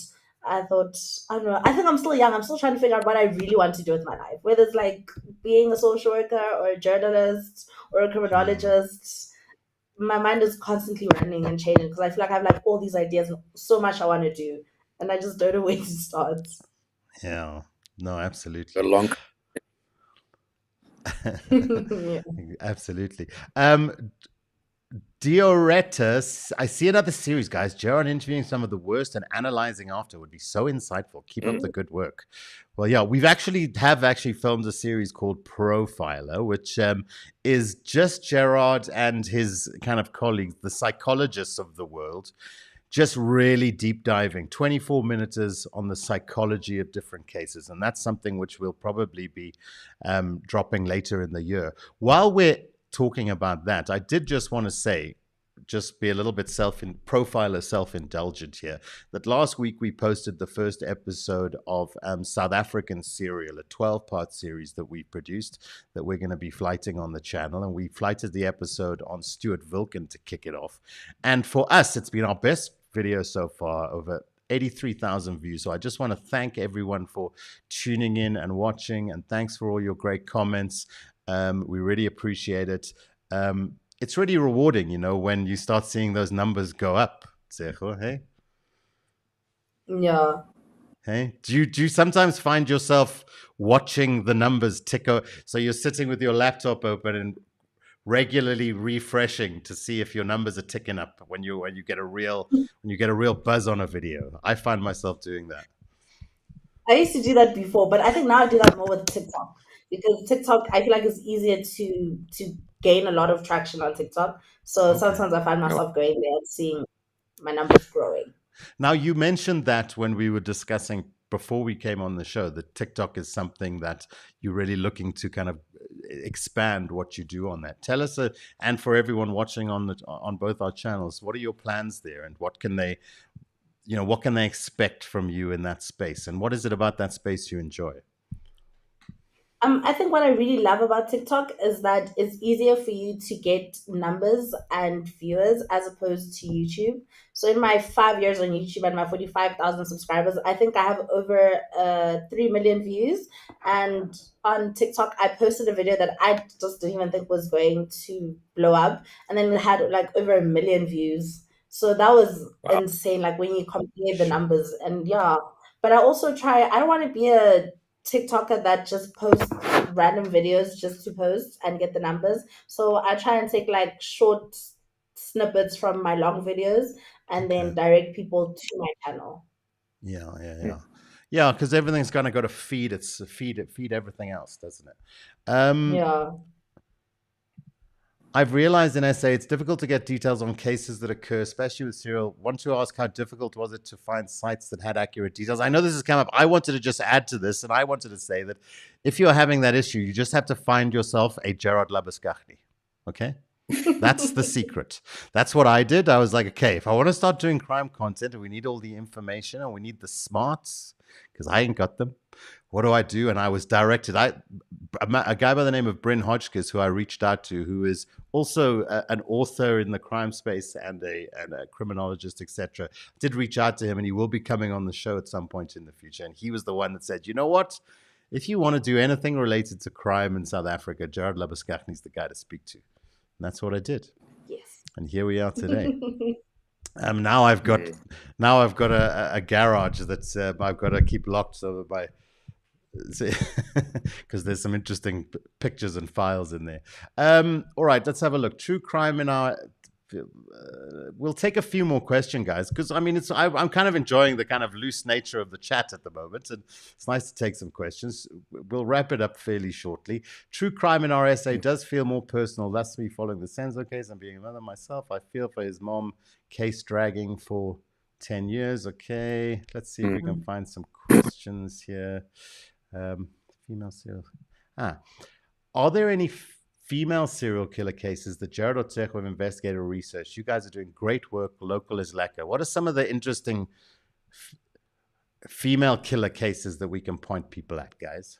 I thought, I don't know, I think I'm still young. I'm still trying to figure out what I really want to do with my life, whether it's like being a social worker or a journalist or a criminologist. My mind is constantly running and changing because I feel like I have like all these ideas and so much I want to do, and I just don't know where to start. Yeah, no, absolutely. A long. Yeah. Absolutely. Dioretus, I see another series, guys. Gerard interviewing some of the worst and analyzing after would be so insightful. Keep up the good work. Well, yeah, we've actually filmed a series called Profiler, which is just Gerard and his kind of colleagues, the psychologists of the world, just really deep diving, 24 minutes on the psychology of different cases. And that's something which we'll probably be dropping later in the year. While we're talking about that, I did just want to say, just be a little bit self-indulgent here, that last week we posted the first episode of South African Serial, a 12-part series that we produced that we're going to be flighting on the channel. And we flighted the episode on Stuart Vilken to kick it off. And for us, it's been our best video so far, over 83,000 views. So I just want to thank everyone for tuning in and watching, and thanks for all your great comments. We really appreciate it. It's really rewarding, you know, when you start seeing those numbers go up. Tshego, hey? Yeah. Hey? Do you sometimes find yourself watching the numbers tick? So you're sitting with your laptop open and regularly refreshing to see if your numbers are ticking up when you get a real buzz on a video. I find myself doing that. I used to do that before, but I think now I do that more with TikTok, because TikTok, I feel like it's easier to gain a lot of traction on TikTok. So sometimes I find myself going there and seeing my numbers growing. Now, you mentioned that when we were discussing before we came on the show, that TikTok is something that you're really looking to kind of expand what you do on that. Tell us, and for everyone watching on both our channels, what are your plans there, and what can they expect from you in that space, and what is it about that space you enjoy? I think what I really love about TikTok is that it's easier for you to get numbers and viewers as opposed to YouTube. So in my 5 years on YouTube and my 45,000 subscribers, I think I have over 3 million views. And on TikTok, I posted a video that I just didn't even think was going to blow up. And then it had like over 1 million views. So that was Wow. insane, like when you compare the numbers. And yeah, but I also try, I don't want to be a TikToker that just posts random videos just to post and get the numbers. So I try and take like short snippets from my long videos and Okay. then direct people to my channel. Yeah, because everything's going to go to feed everything else, doesn't it? Yeah. I've realized in SA it's difficult to get details on cases that occur, especially with serial. Want to ask how difficult was it to find sites that had accurate details? I know this has come up. I wanted to just add to this, and I wanted to say that if you're having that issue, you just have to find yourself a Gerard Labuschagne. Okay? That's the secret. That's what I did. I was like, okay, if I want to start doing crime content and we need all the information and we need the smarts, because I ain't got them, what do I do? And I was directed. A guy by the name of Bryn Hodgkiss, who I reached out to, who is also an author in the crime space and a criminologist, etc. Did reach out to him, and he will be coming on the show at some point in the future. And he was the one that said, you know what? If you want to do anything related to crime in South Africa, Gerard Labuschagne is the guy to speak to. And that's what I did. Yes. And here we are today. Now I've got a garage that's I've got to keep locked so that my because there's some interesting pictures and files in there. All right, let's have a look. True crime in our. We'll take a few more questions, guys, because I mean, I'm kind of enjoying the kind of loose nature of the chat at the moment, and it's nice to take some questions. We'll wrap it up fairly shortly. True crime in RSA does feel more personal. That's me following the Senzo case and being a mother myself. I feel for his mom, case dragging for 10 years. Okay, let's see if we can find some questions here. Female serial. Are there any female serial killer cases that Gerard or Tshego have investigated or researched? You guys are doing great work. Local is lacquer. What are some of the interesting female killer cases that we can point people at, guys?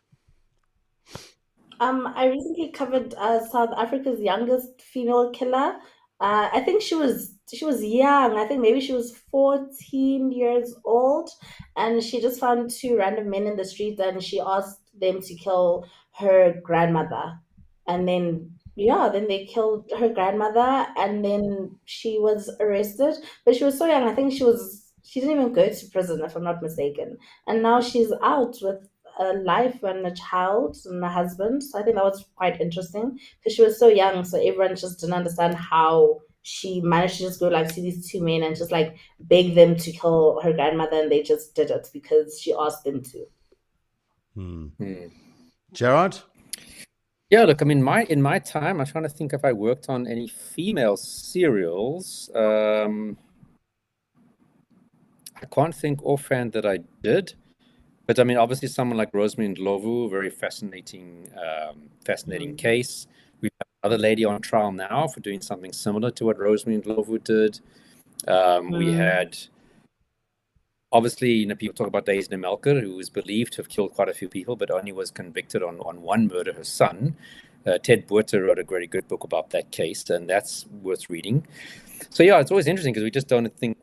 I recently covered South Africa's youngest female killer. I think she was young. I think maybe she was 14 years old, and she just found two random men in the street, and she asked them to kill her grandmother. And then yeah, then they killed her grandmother, and then she was arrested. But she was so young. I think she didn't even go to prison, if I'm not mistaken. And now she's out with a life and a child and a husband. So I think that was quite interesting because she was so young. So everyone just didn't understand how she managed to just go like see these two men and just like beg them to kill her grandmother, and they just did it because she asked them to. Gerard? Yeah, look, I mean, in my time, I'm trying to think if I worked on any female serials. I can't think offhand that I did. But I mean, obviously, someone like Rosemary Ndlovu, very fascinating case. We have another lady on trial now for doing something similar to what Rosemary Ndlovu did. We had, obviously, people talk about Daisy Nemelker, who is believed to have killed quite a few people, but only was convicted on one murder, her son. Ted Buerter wrote a very good book about that case, and that's worth reading. So yeah, it's always interesting because we just don't think,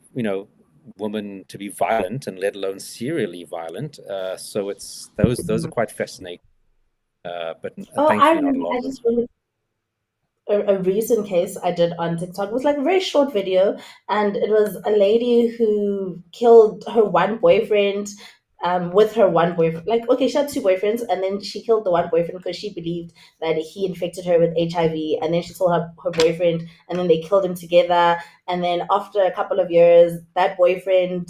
women to be violent, and let alone serially violent. So it's those are quite fascinating. But thankfully not a lot I of them. just remembered a recent case I did on TikTok. It was like a very short video, and it was a lady who killed her one boyfriend with her one boyfriend. Like, okay, she had two boyfriends, and then she killed the one boyfriend because she believed that he infected her with HIV, and then she told her boyfriend, and then they killed him together. And then after a couple of years, that boyfriend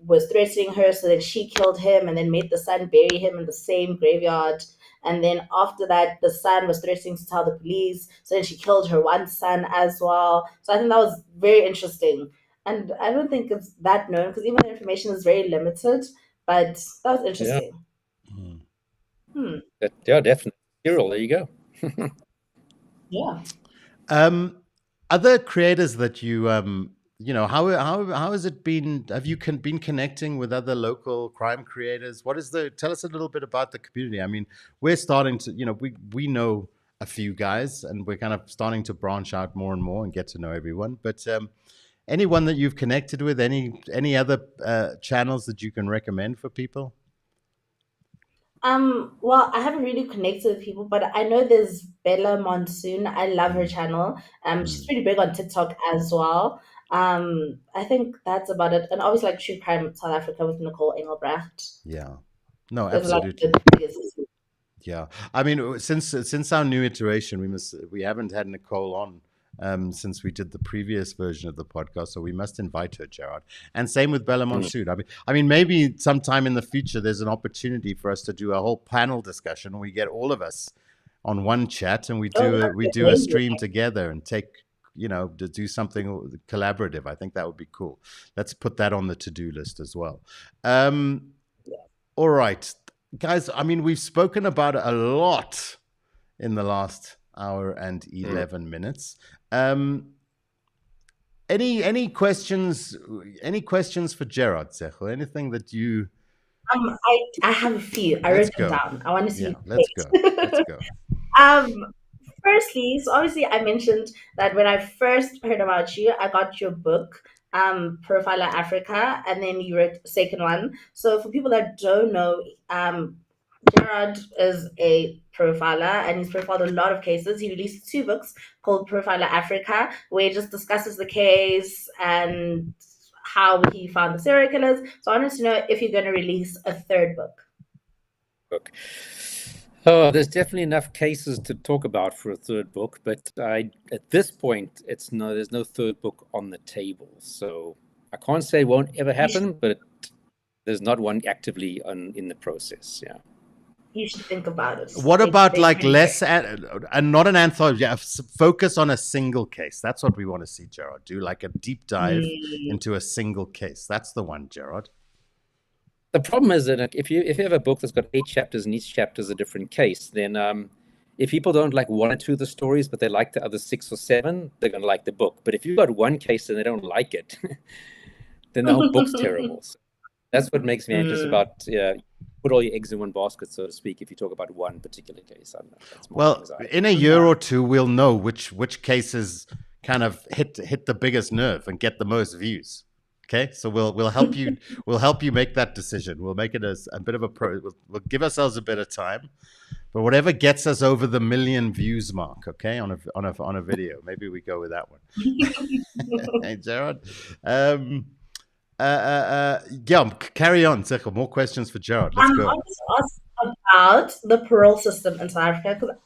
was threatening her, so then she killed him and then made the son bury him in the same graveyard. And then after that, the son was threatening to tell the police. So then she killed her one son as well. So I think that was very interesting. And I don't think it's that known because even the information is very limited. But that was interesting. Yeah, definitely. Serial, there you go. Yeah. Other creators that you how has it been? Have you been connecting with other local crime creators? Tell us a little bit about the community. I mean, we're starting to, we know a few guys, and we're kind of starting to branch out more and more and get to know everyone. But anyone that you've connected with, any other channels that you can recommend for people? Well, I haven't really connected with people, but I know there's Bella Monsoon. I love her channel. She's pretty big on TikTok as well. I think that's about it. And obviously, like True Crime South Africa with Nicole Engelbrecht. Yeah. No, There's a lot of absolutely. good biggest. Yeah, I mean, since our new iteration, we haven't had Nicole on since we did the previous version of the podcast, so we must invite her, Gerard. And same with Bella Monsoon. I mean, maybe sometime in the future there's an opportunity for us to do a whole panel discussion. We get all of us on one chat, and we do a stream together and to do something collaborative. I think that would be cool. Let's put that on the to-do list as well. All right. Guys, I mean, we've spoken about it a lot in the last hour and 11 minutes. Any questions? Any questions for Gerard, Tshego? Anything that you? I have a few. I wrote them down. I want to see. Yeah, let's go. Let's go. Firstly, so obviously I mentioned that when I first heard about you, I got your book, Profiler Africa, and then you wrote the second one. So for people that don't know, Gerard is a profiler and he's profiled a lot of cases. He released 2 books called Profiler Africa, where he just discusses the case and how he found the serial killers. So I wanted to know if you're going to release a 3rd book. Oh, there's definitely enough cases to talk about for a 3rd book, but at this point, there's no 3rd book on the table. So I can't say it won't ever happen, but there's not one actively in the process. Yeah. You should think about it. What about like less and not an anthology? Yeah, focus on a single case. That's what we want to see, Gerard. Do like a deep dive into a single case. That's the one, Gerard. The problem is that if you have a book that's got 8 chapters and each chapter is a different case, then if people don't like 1 or 2 of the stories, but they like the other 6 or 7, they're going to like the book. But if you've got one case and they don't like it, then the whole book's terrible. So that's what makes me anxious about put all your eggs in one basket, so to speak, if you talk about one particular case. I don't know. Well, in a year or 2, we'll know which cases kind of hit the biggest nerve and get the most views. Okay, so we'll help you. We'll help you make that decision. We'll make it a bit of a We'll give ourselves a bit of time, but whatever gets us over the 1 million views mark, okay, on a video, maybe we go with that one. Hey, Gerard. Yeah, carry on, Tshego. More questions for Gerard. Let's go. I want to ask about the parole system in South Africa, because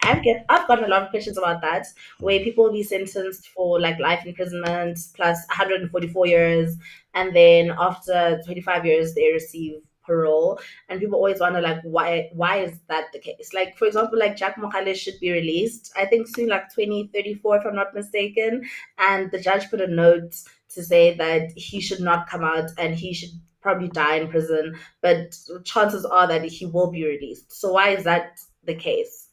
I've gotten a lot of questions about that, where people will be sentenced for like life imprisonment plus 144 years, and then after 25 years they receive parole, and people always wonder like why is that the case? Like, for example, like Jack Mogale should be released, I think soon, like 2034 if I'm not mistaken, and the judge put a note to say that he should not come out and he should probably die in prison, but chances are that he will be released. So why is that the case?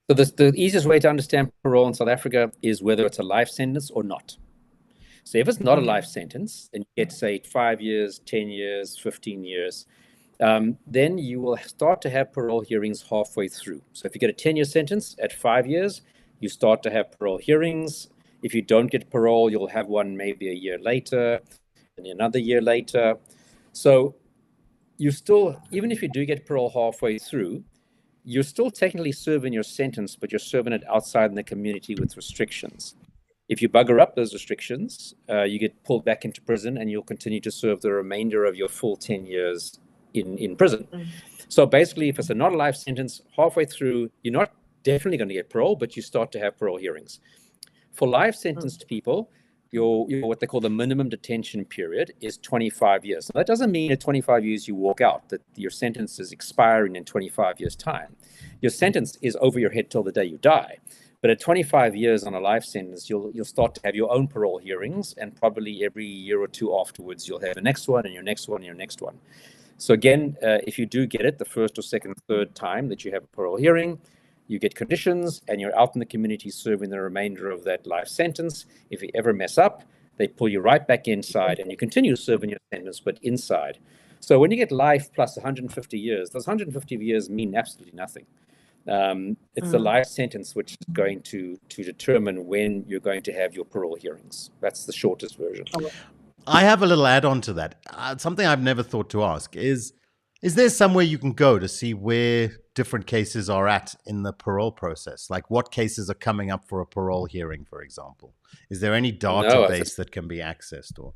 So the easiest way to understand parole in South Africa is whether it's a life sentence or not. So if it's not a life sentence, and you get, say, 5 years, 10 years, 15 years, then you will start to have parole hearings halfway through. So if you get a 10-year sentence at 5 years, you start to have parole hearings. If you don't get parole, you'll have one maybe a year later, and another year later. So you still, even if you do get parole halfway through, you're still technically serving your sentence, but you're serving it outside in the community with restrictions. If you bugger up those restrictions, you get pulled back into prison, and you'll continue to serve the remainder of your full 10 years in prison. So basically, if it's not a life sentence, halfway through, you're not definitely going to get parole, but you start to have parole hearings. For life sentenced people, your what they call the minimum detention period is 25 years. Now, that doesn't mean at 25 years you walk out, that your sentence is expiring in 25 years' time. Your sentence is over your head till the day you die. But at 25 years on a life sentence, you'll start to have your own parole hearings, and probably every year or 2 afterwards, you'll have the next one and your next one and your next one. So again, if you do get it the first or second, third time that you have a parole hearing, you get conditions, and you're out in the community serving the remainder of that life sentence. If you ever mess up, They pull you right back inside, and you continue serving your sentence, but inside. So when you get life plus 150 years, those 150 years mean absolutely nothing. It's the life sentence which is going to determine when you're going to have your parole hearings. That's the shortest version. I have a little add-on to that. Something I've never thought to ask is there somewhere you can go to see where different cases are at in the parole process? Like what cases are coming up for a parole hearing, for example? Is there any database that can be accessed? Or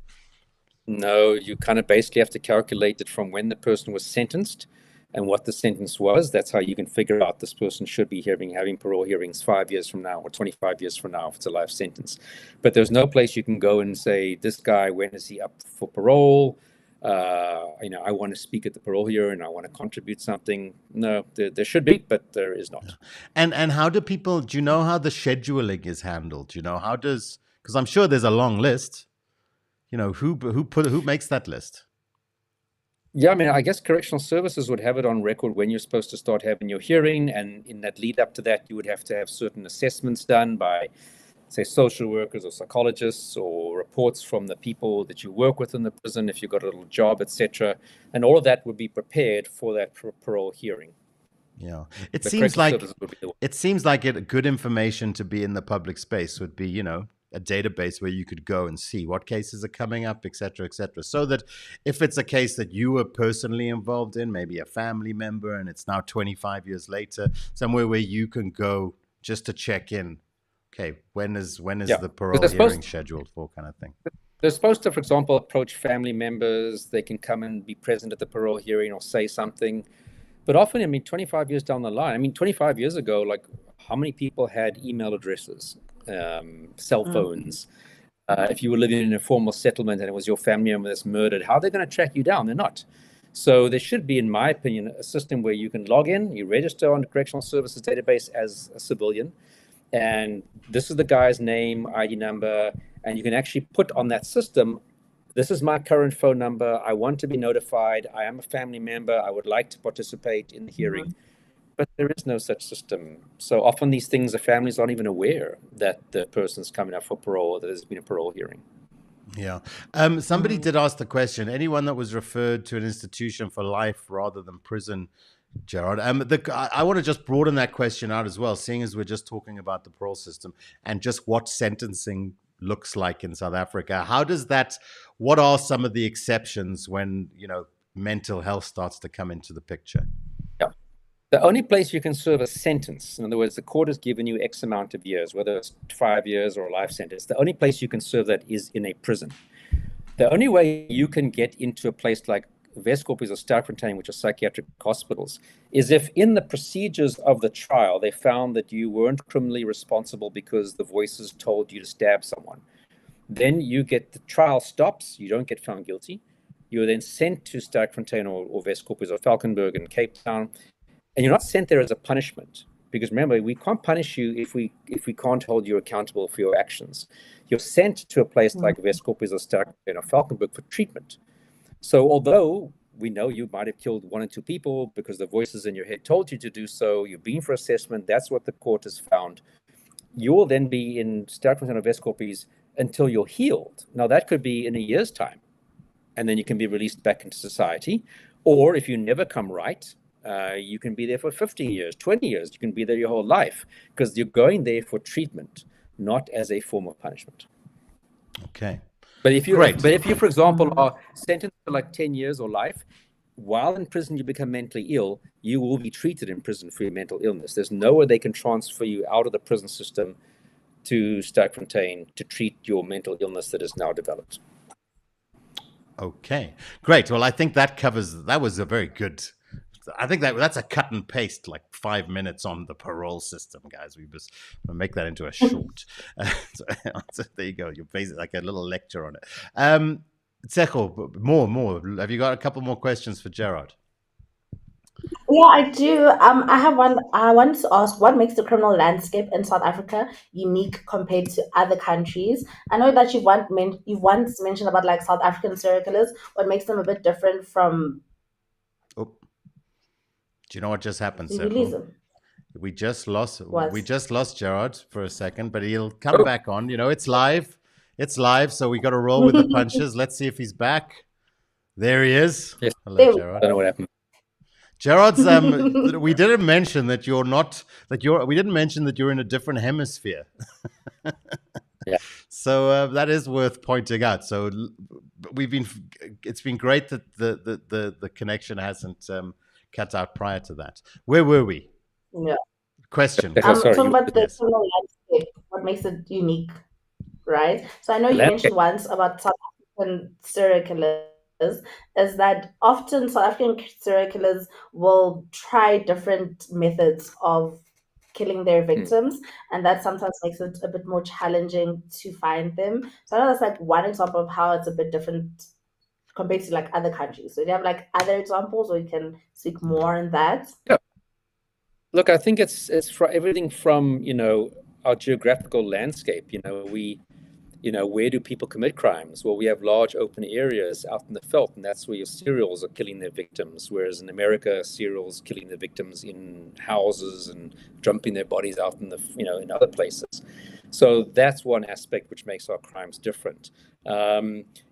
no, you kind of basically have to calculate it from when the person was sentenced and what the sentence was. That's how you can figure out this person should be having parole hearings 5 years from now or 25 years from now if it's a life sentence. But there's no place you can go and say, this guy, when is he up for parole? I want to speak at the parole hearing, I want to contribute something. No, there should be, but there is not. And how do you know how the scheduling is handled? Do you know because I'm sure there's a long list. Who makes that list? Yeah, I mean, I guess correctional services would have it on record when you're supposed to start having your hearing. And in that lead up to that, you would have to have certain assessments done by, say, social workers or psychologists, or reports from the people that you work with in the prison, if you've got a little job, etc. And all of that would be prepared for that parole hearing. Yeah. It seems like good information to be in the public space would be, a database where you could go and see what cases are coming up, et cetera, so that if it's a case that you were personally involved in, maybe a family member, and it's now 25 years later, somewhere where you can go just to check in. Okay, when is the parole hearing scheduled for, kind of thing? They're supposed to, for example, approach family members. They can come and be present at the parole hearing or say something. But often, 25 years down the line, 25 years ago, like, how many people had email addresses, cell phones? If you were living in a formal settlement and it was your family member that's murdered, how are they going to track you down? They're not. So there should be, in my opinion, a system where you can log in, you register on the Correctional Services database as a civilian, and this is the guy's name, ID number, and you can actually put on that system, this is my current phone number, I want to be notified, I am a family member, I would like to participate in the hearing. But there is no such system. So often these things, the families aren't even aware that the person's coming up for parole, or that there's been a parole hearing. Yeah. Somebody did ask the question, anyone that was referred to an institution for life rather than prison, Gerard. I want to just broaden that question out as well, seeing as we're just talking about the parole system and just what sentencing looks like in South Africa. What are some of the exceptions when, mental health starts to come into the picture? Yeah. The only place you can serve a sentence, in other words, the court has given you X amount of years, whether it's 5 years or a life sentence, the only place you can serve that is in a prison. The only way you can get into a place like Westkoppies or Sterkfontein, which are psychiatric hospitals, is if in the procedures of the trial, they found that you weren't criminally responsible because the voices told you to stab someone. Then the trial stops, you don't get found guilty. You are then sent to Sterkfontein or Westkoppies or Valkenburg in Cape Town, and you're not sent there as a punishment. Because remember, we can't punish you if we can't hold you accountable for your actions. You're sent to a place like Westkoppies or Sterkfontein or Valkenburg for treatment. So although we know you might have killed 1 or 2 people because the voices in your head told you to do so, you've been for assessment, that's what the court has found, you will then be in Sterkfontein or Westkoppies until you're healed. Now, that could be in a year's time, and then you can be released back into society. Or if you never come right, you can be there for 15 years, 20 years. You can be there your whole life because you're going there for treatment, not as a form of punishment. Okay. But if you, for example, are sentenced to like 10 years or life, while in prison you become mentally ill, you will be treated in prison for your mental illness. There's nowhere they can transfer you out of the prison system to Sterkfontein to treat your mental illness that is now developed. Okay, great. Well, I think that was a very good. I think that's a cut and paste, like 5 minutes on the parole system, guys. We'll make that into a short. So there you go. You're basically like a little lecture on it. Tshego, more. Have you got a couple more questions for Gerard? Yeah, I do. I have one. I wanted to ask, what makes the criminal landscape in South Africa unique compared to other countries? I know that you've once mentioned about like South African serial killers. What makes them a bit different from? Oh, do you know what just happened, Did you lose Tshego? him? We just lost. What? We just lost Gerard for a second, but he'll come back on. It's live. It's live, so we got to roll with the punches. Let's see if he's back. There he is. Yes. Hello, I Gerard. don't know what happened. Gerard's. We didn't mention that you're not. We didn't mention that you're in a different hemisphere. Yeah. So that is worth pointing out. So it's been great that the connection hasn't cut out prior to that. Where were we? Yeah. Question. Sorry, Talking about the yes. criminal landscape, what makes it unique, right? So I know you mentioned once about South African serial killers, is that often South African serial killers will try different methods of killing their victims, and that sometimes makes it a bit more challenging to find them. So I know that's like one example of how it's a bit different compared to like other countries. So do you have like other examples, or you can speak more on that? Yeah. Look, I think it's for everything from, our geographical landscape. Where do people commit crimes? Well, we have large open areas out in the veldt, and that's where your serials are killing their victims. Whereas in America, serials killing their victims in houses and dumping their bodies out in in other places. So that's one aspect which makes our crimes different. A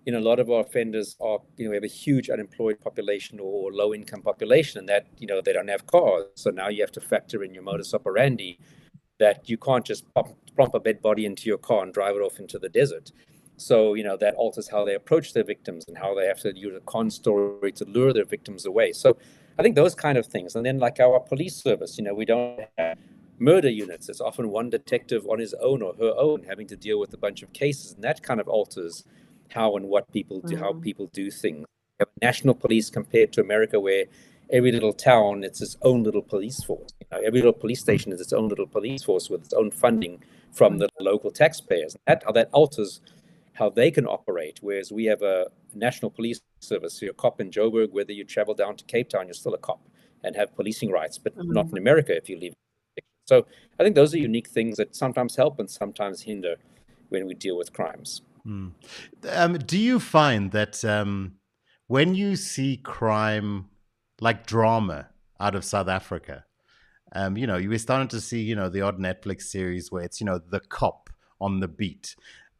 lot of our offenders are, we have a huge unemployed population or low income population, and that, they don't have cars. So now you have to factor in your modus operandi, that you can't just plump a dead body into your car and drive it off into the desert. So, that alters how they approach their victims and how they have to use a con story to lure their victims away. So I think those kind of things. And then like our police service, we don't have murder units. It's often one detective on his own or her own having to deal with a bunch of cases. And that kind of alters how and what people do, how people do things. We have national police compared to America, where every little town, it's its own little police force. Every little police station is its own little police force with its own funding from the local taxpayers. That alters how they can operate. Whereas we have a national police service. So you're a cop in Joburg, whether you travel down to Cape Town, you're still a cop and have policing rights, but not in America if you leave. So I think those are unique things that sometimes help and sometimes hinder when we deal with crimes. Do you find that when you see crime, like drama out of South Africa, we're starting to see, the odd Netflix series where it's, the cop on the beat,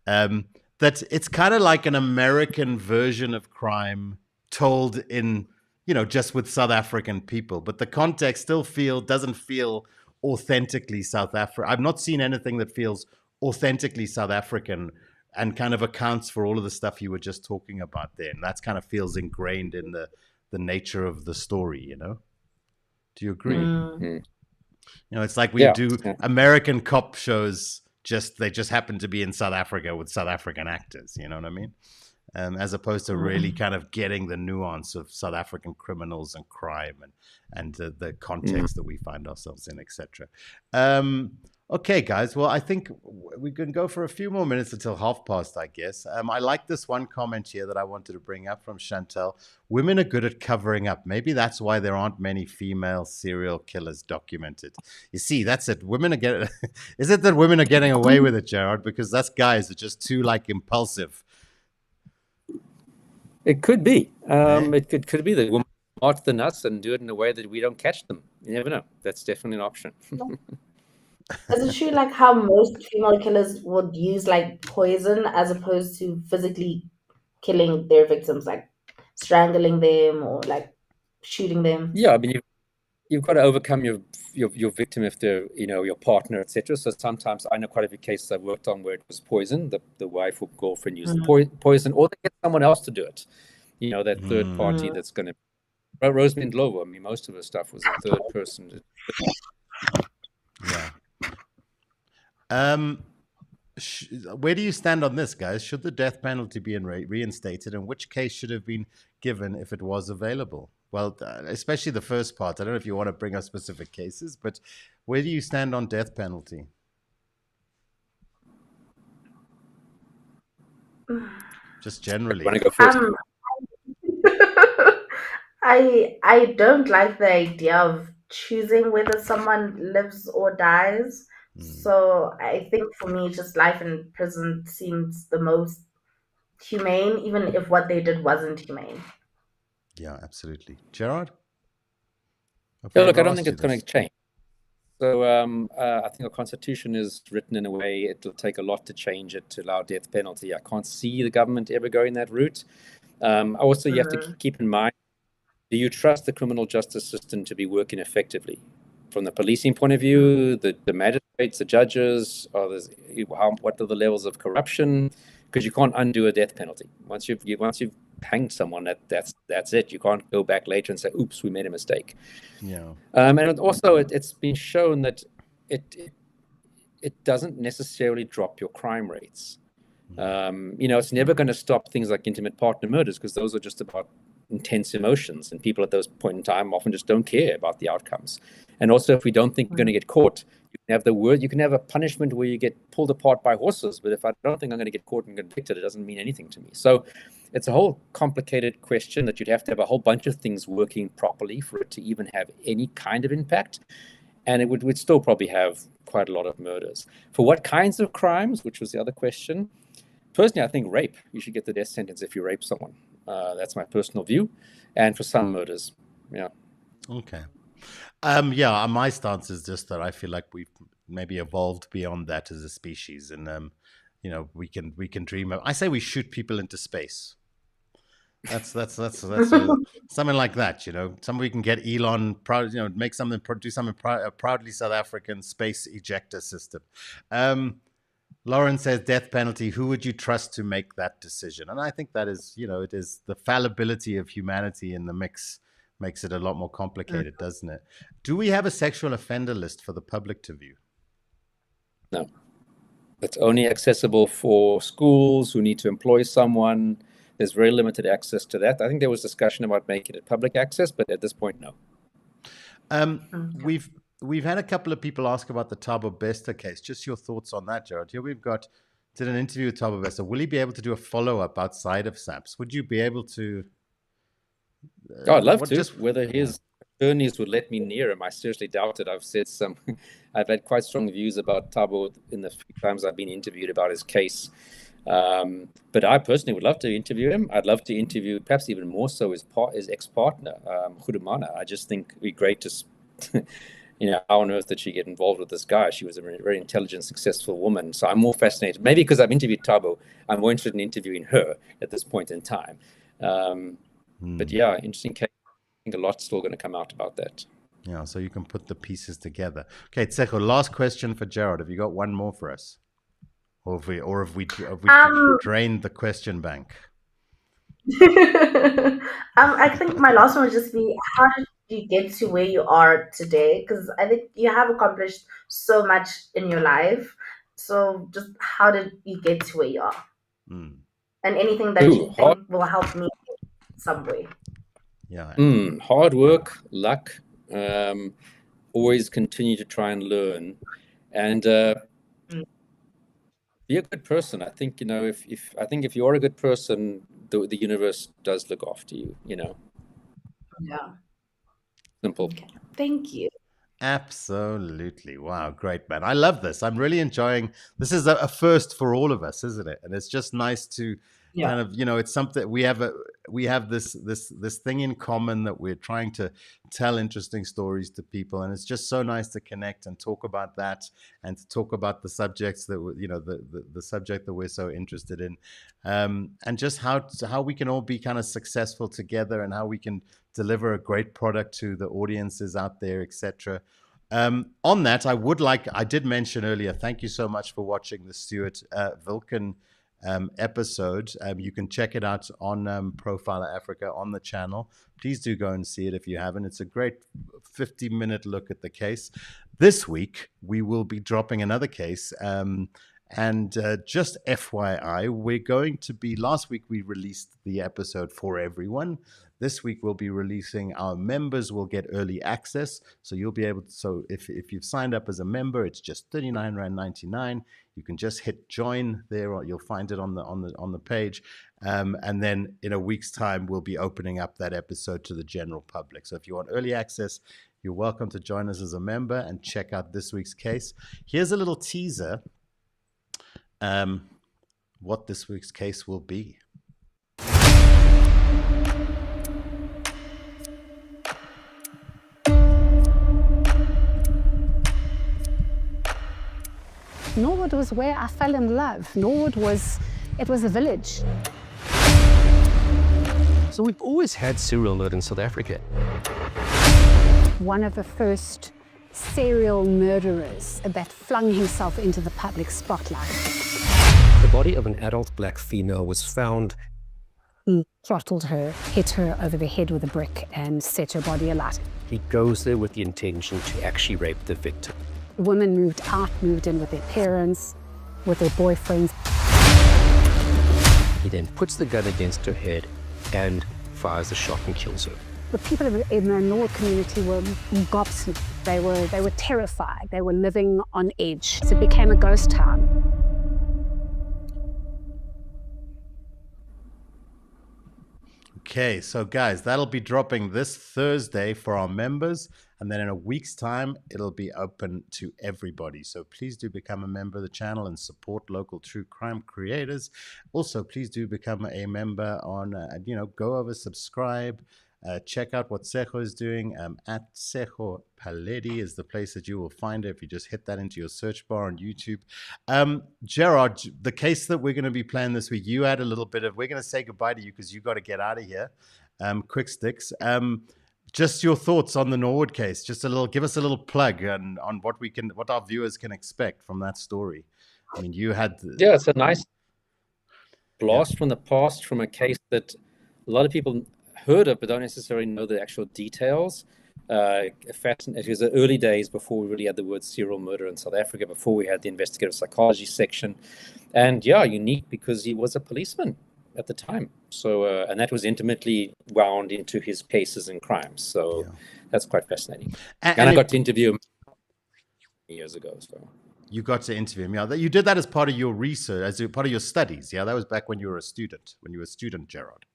that it's kind of like an American version of crime told in, just with South African people, but the context still doesn't feel authentically South African. I've not seen anything that feels authentically South African and kind of accounts for all of the stuff you were just talking about there. And that's kind of feels ingrained in the nature of the story, Do you agree? It's like we do American cop shows, they just happen to be in South Africa with South African actors, you know what I mean? As opposed to really kind of getting the nuance of South African criminals and crime and the context that we find ourselves in, etc. Okay, guys. Well, I think we can go for a few more minutes until past, I guess. I like this one comment here that I wanted to bring up from Chantel. Women are good at covering up. Maybe that's why there aren't many female serial killers documented. You see, that's it. Is it that women are getting away with it, Gerard? Because us guys are just too impulsive. It could be. It could be that women are smarter than us and do it in a way that we don't catch them. You never know. That's definitely an option. Is it true like how most female killers would use like poison as opposed to physically killing their victims, like strangling them or like shooting them? Yeah, I mean, you've got to overcome your victim if they're, your partner, etc. So sometimes I know quite a few cases I've worked on where it was poison. The wife or girlfriend used the poison, or they get someone else to do it. That third party that's going to. Rosemary Ndlovu, I mean, most of her stuff was a third person. Yeah. Where do you stand on this, guys? Should the death penalty be reinstated, and which case should have been given if it was available? Well, especially the first part. I don't know if you want to bring up specific cases, but where do you stand on death penalty? Just generally. Want to go first? I don't like the idea of choosing whether someone lives or dies. So I think for me, just life in prison seems the most humane, even if what they did wasn't humane. Yeah, absolutely. Gerard? Yeah, look, I don't think it's going to change. So I think our constitution is written in a way it'll take a lot to change it to allow death penalty. I can't see the government ever going that route. Also, you have to keep in mind, do you trust the criminal justice system to be working effectively? From the policing point of view, the magistrates, the judges, what are the levels of corruption? Because you can't undo a death penalty. Once you've hanged someone, that's it. You can't go back later and say, "Oops, we made a mistake." Yeah. And also, it's been shown that it doesn't necessarily drop your crime rates. It's never going to stop things like intimate partner murders, because those are just about intense emotions, and people at those point in time often just don't care about the outcomes. And also, if we don't think we're going to get caught, you can have a punishment where you get pulled apart by horses, but if I don't think I'm going to get caught and convicted, it doesn't mean anything to me. So it's a whole complicated question that you'd have to have a whole bunch of things working properly for it to even have any kind of impact. And it would still probably have quite a lot of murders. For what kinds of crimes, which was the other question, personally, I think rape. You should get the death sentence if you rape someone. That's my personal view. And for some murders, yeah. Okay. My stance is just that I feel like we've maybe evolved beyond that as a species, and we can dream of. I say we shoot people into space. That's something like that. Somebody can get Elon proud. Make something, do something proudly South African space ejector system. Lauren says death penalty. Who would you trust to make that decision? And I think that is, it is the fallibility of humanity in the mix. Makes it a lot more complicated, doesn't it? Do we have a sexual offender list for the public to view? No. It's only accessible for schools who need to employ someone. There's very limited access to that. I think there was discussion about making it public access, but at this point, no. We've had a couple of people ask about the Thabo Bester case. Just your thoughts on that, Gerard. Here did an interview with Thabo Bester. Will he be able to do a follow-up outside of SAPS? Would you be able to... I'd love to. Whether his attorneys would let me near him, I seriously doubt it. I've had quite strong views about Thabo in the few times I've been interviewed about his case. But I personally would love to interview him. I'd love to interview, perhaps even more so, his ex-partner, Khudumana. I just think it'd be great to, how on earth did she get involved with this guy? She was a very intelligent, successful woman. So I'm more fascinated. Maybe because I've interviewed Thabo, I'm more interested in interviewing her at this point in time. But yeah, interesting case. I think a lot's still going to come out about that. Yeah, so you can put the pieces together. Okay, Tshego, last question for Gerard. Have you got one more for us? Or have we drained the question bank? I think my last one would just be, how did you get to where you are today? Because I think you have accomplished so much in your life. So just how did you get to where you are? And anything that you think will help me in some way. Yeah. Hard work, luck, always continue to try and learn, and be a good person. I think, if you're a good person, the universe does look after you, Yeah. Simple. Okay. Thank you. Absolutely. Wow, great, man. I love this. I'm really enjoying this. Is a first for all of us, isn't it? And it's just nice to kind of, it's something we have this thing in common, that we're trying to tell interesting stories to people, and it's just so nice to connect and talk about that, and to talk about the subjects that the subject that we're so interested in, and just how we can all be kind of successful together, and how we can deliver a great product to the audiences out there, etc. On that, I did mention earlier, thank you so much for watching the Stuart Vilken episode. You can check it out on Profiler Africa on the channel. Please do go and see it if you haven't. It's a great 50-minute look at the case. This week, we will be dropping another case. And just FYI, we're going to be, last week we released the episode for everyone. This week we'll be releasing, our members will get early access. So you'll be able to, so if you've signed up as a member, it's just R39.99. You can just hit join there, or you'll find it on the page. And then in a week's time, we'll be opening up that episode to the general public. So if you want early access, you're welcome to join us as a member and check out this week's case. Here's a little teaser. What this week's case will be. Norwood was where I fell in love. Norwood was a village. So we've always had serial murder in South Africa. One of the first serial murderers that flung himself into the public spotlight. The body of an adult black female was found. He throttled her, hit her over the head with a brick, and set her body alight. He goes there with the intention to actually rape the victim. The women moved out, moved in with their parents, with their boyfriends. He then puts the gun against her head and fires the shot and kills her. The people in the Norwood community were gobsmacked. They were terrified. They were living on edge. So it became a ghost town. Okay, so guys, that'll be dropping this Thursday for our members. And then in a week's time, it'll be open to everybody. So please do become a member of the channel and support local true crime creators. Also, please do become a member on, go over, subscribe, check out what Tshego is doing. At Tshego Paledi is the place that you will find it if you just hit that into your search bar on YouTube. Gerard, the case that we're going to be playing this week, you had a little bit of, we're going to say goodbye to you because you got to get out of here. Quick sticks. Just your thoughts on the Norwood case. Just give us a little plug on what our viewers can expect from that story. I mean, you had... Yeah, it's a nice blast from the past, from a case that a lot of people heard of, but don't necessarily know the actual details. It was the early days before we really had the word serial murder in South Africa, before we had the investigative psychology section. And yeah, unique because he was a policeman at the time. So, and that was intimately wound into his cases and crimes. So that's quite fascinating. And I got to interview him years ago. So you got to interview him. Yeah, you did that as part of your research, as part of your studies. Yeah, that was back when you were a student, Gerard.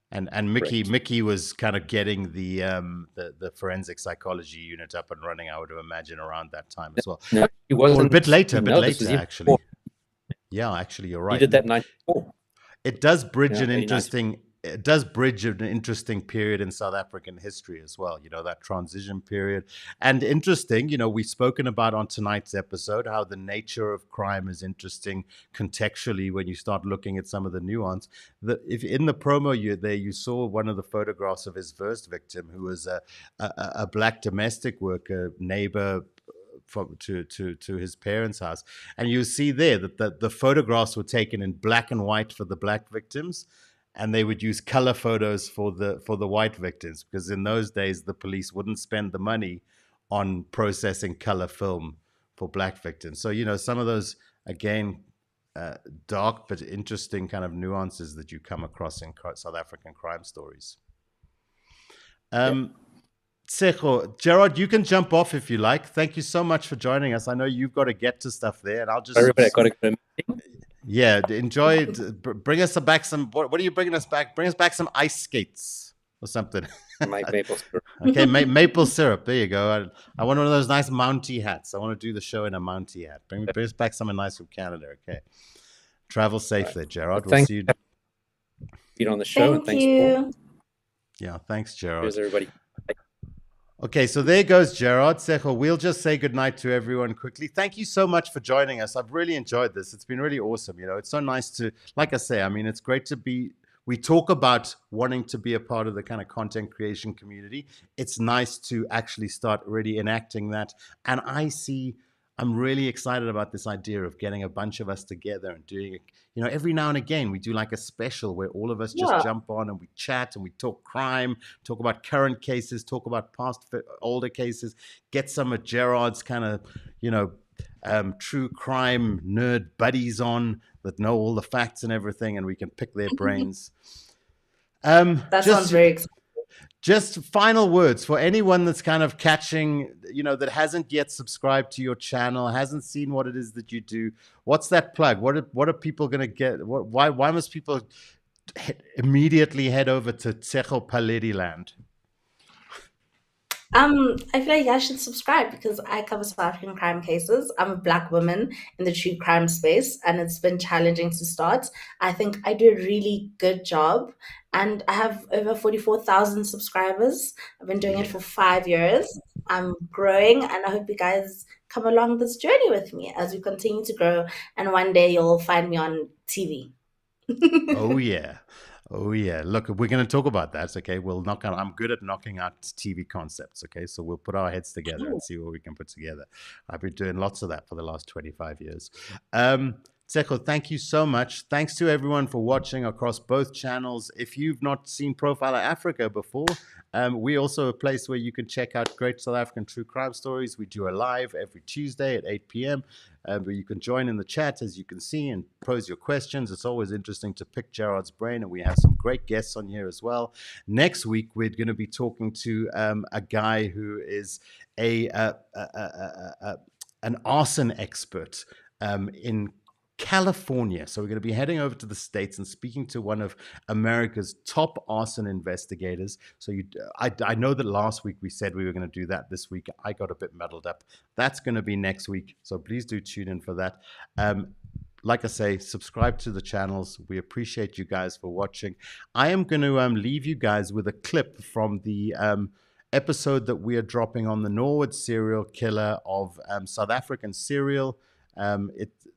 And Mickey was kind of getting the forensic psychology unit up and running, I would imagine, around that time as well. No, he wasn't. Or a bit later, actually. Yeah, actually, you're right. He did that in 94. It does bridge an interesting period in South African history as well, that transition period. And interesting, we've spoken about on tonight's episode how the nature of crime is interesting contextually when you start looking at some of the nuance. If in the promo you saw one of the photographs of his first victim, who was a black domestic worker, neighbor to his parents' house, and you see there that the photographs were taken in black and white for the black victims, and they would use color photos for the white victims, because in those days the police wouldn't spend the money on processing color film for black victims. So some of those, again, dark but interesting kind of nuances that you come across in South African crime stories. Tshego, Gerard, you can jump off if you like. Thank you so much for joining us. I know you've got to get to stuff there, and I'll just... Yeah, enjoy it. Bring us back some... What are you bringing us back? Bring us back some ice skates or something. Maple syrup. Okay, maple syrup. There you go. I want one of those nice Mountie hats. I want to do the show in a Mountie hat. Bring us back something nice from Canada, okay? Travel safe there, Gerard. We'll see you... Being on the show. Thank you. Yeah, thanks, Gerard. Cheers, everybody. Okay, so there goes Gerard. Tshego, we'll just say goodnight to everyone quickly. Thank you so much for joining us. I've really enjoyed this. It's been really awesome. It's so nice to, like I say, it's great to be, we talk about wanting to be a part of the kind of content creation community. It's nice to actually start really enacting that. And I'm really excited about this idea of getting a bunch of us together and doing it. Every now and again, we do like a special where all of us just jump on and we chat and we talk crime, talk about current cases, talk about older cases, get some of Gerard's kind of, true crime nerd buddies on that know all the facts and everything, and we can pick their brains. That sounds very exciting. Just final words for anyone that's kind of catching, that hasn't yet subscribed to your channel, hasn't seen what it is that you do. What's that plug? What are people going to get? Why must people immediately head over to Tshego Paledi land? I feel like I should subscribe because I cover South African crime cases. I'm a Black woman in the true crime space, and it's been challenging to start. I think I do a really good job, and I have over 44,000 subscribers. I've been doing it for 5 years. I'm growing, and I hope you guys come along this journey with me as we continue to grow. And one day you'll find me on TV. Oh yeah. Oh yeah. Look, we're going to talk about that. Okay. We'll knock out. I'm good at knocking out TV concepts. Okay. So we'll put our heads together and see what we can put together. I've been doing lots of that for the last 25 years. Tshego, thank you so much. Thanks to everyone for watching across both channels. If you've not seen Profiler Africa before, we're also a place where you can check out great South African true crime stories. We do a live every Tuesday at 8 p.m. Where you can join in the chat, as you can see, and pose your questions. It's always interesting to pick Gerard's brain, and we have some great guests on here as well. Next week, we're going to be talking to a guy who is an arson expert in California. So we're going to be heading over to the States and speaking to one of America's top arson investigators. So I know that last week we said we were going to do that. This week I got a bit muddled up. That's going to be next week. So please do tune in for that. Like I say, subscribe to the channels. We appreciate you guys for watching. I am going to leave you guys with a clip from the episode that we are dropping on the Norwood serial killer of South African serial.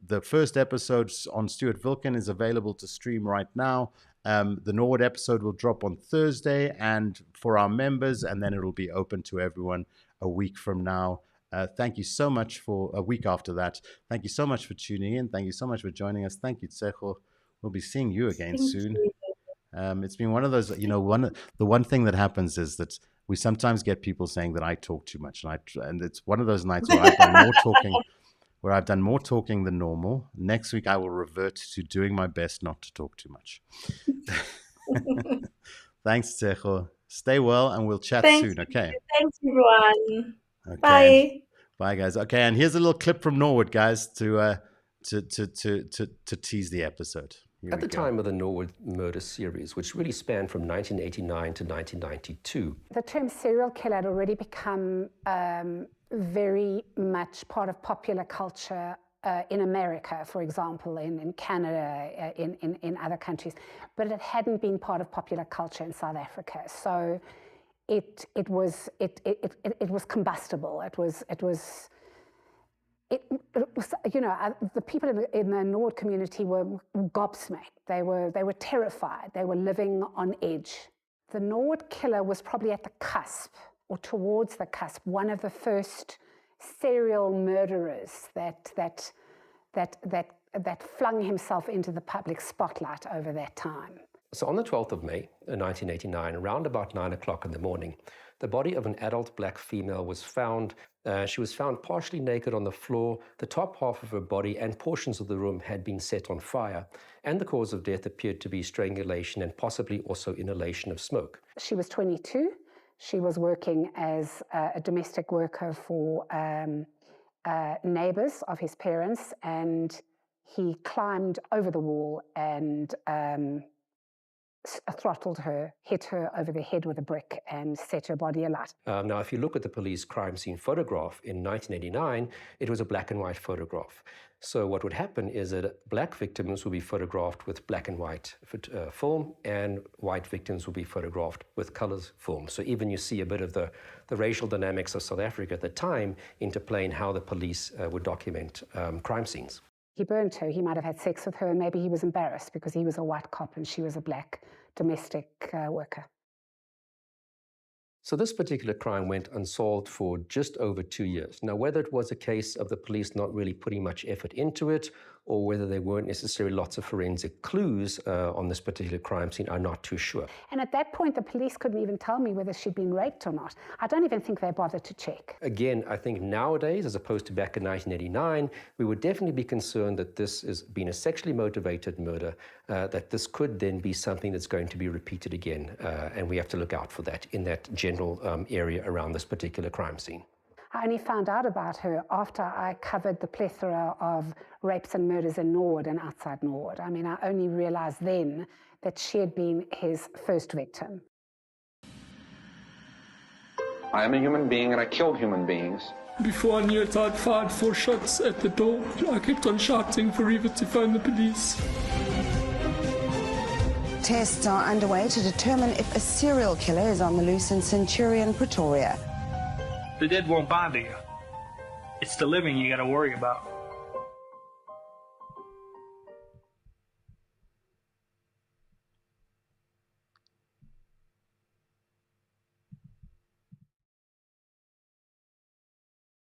The first episode on Stuart Vilken is available to stream right now. The Norwood episode will drop on Thursday and for our members, and then it'll be open to everyone a week from now. Thank you so much for a week after that. Thank you so much for tuning in. Thank you so much for joining us. Thank you, Tshego. We'll be seeing you again soon. It's been one of those, the one thing that happens is that we sometimes get people saying that I talk too much, and it's one of those nights where I've done more talking. Where I've done more talking than normal. Next week, I will revert to doing my best not to talk too much. Thanks, Tshego. Stay well, and we'll chat soon, okay? Thanks, everyone. Okay. Bye. Bye, guys. Okay, and here's a little clip from Norwood, guys, to tease the episode. At the time of the Norwood murder series, which really spanned from 1989 to 1992. The term serial killer had already become very much part of popular culture in America, for example, in Canada, in other countries, but it hadn't been part of popular culture in South Africa. So it was combustible. It was the people in the Norwood community were gobsmacked. They were terrified. They were living on edge. The Norwood killer was probably at the cusp, or towards the cusp, one of the first serial murderers that flung himself into the public spotlight over that time. So on the 12th of May, 1989, around about 9 o'clock in the morning, the body of an adult black female was found. She was found partially naked on the floor. The top half of her body and portions of the room had been set on fire, and the cause of death appeared to be strangulation and possibly also inhalation of smoke. She was 22. She was working as a domestic worker for neighbors of his parents, and he climbed over the wall and throttled her, hit her over the head with a brick, and set her body alight. Now, if you look at the police crime scene photograph in 1989, it was a black and white photograph. So what would happen is that black victims will be photographed with black and white film, and white victims will be photographed with colors film. So even you see a bit of the racial dynamics of South Africa at the time interplay in how the police would document crime scenes. He burned her. He might have had sex with her, and maybe he was embarrassed because he was a white cop and she was a black domestic worker. So this particular crime went unsolved for just over 2 years. Now, whether it was a case of the police not really putting much effort into it, or whether there weren't necessarily lots of forensic clues on this particular crime scene, I'm not too sure. And at that point, the police couldn't even tell me whether she'd been raped or not. I don't even think they bothered to check. Again, I think nowadays, as opposed to back in 1989, we would definitely be concerned that this has been a sexually motivated murder, that this could then be something that's going to be repeated again, and we have to look out for that in that general area around this particular crime scene. I only found out about her after I covered the plethora of rapes and murders in Norwood and outside Norwood. I mean, I only realized then that she had been his first victim. I am a human being and I killed human beings. Before I knew it, I'd fired 4 shots at the door. I kept on shouting for Eva to phone the police. Tests are underway to determine if a serial killer is on the loose in Centurion, Pretoria. The dead won't bother you. It's the living you gotta worry about.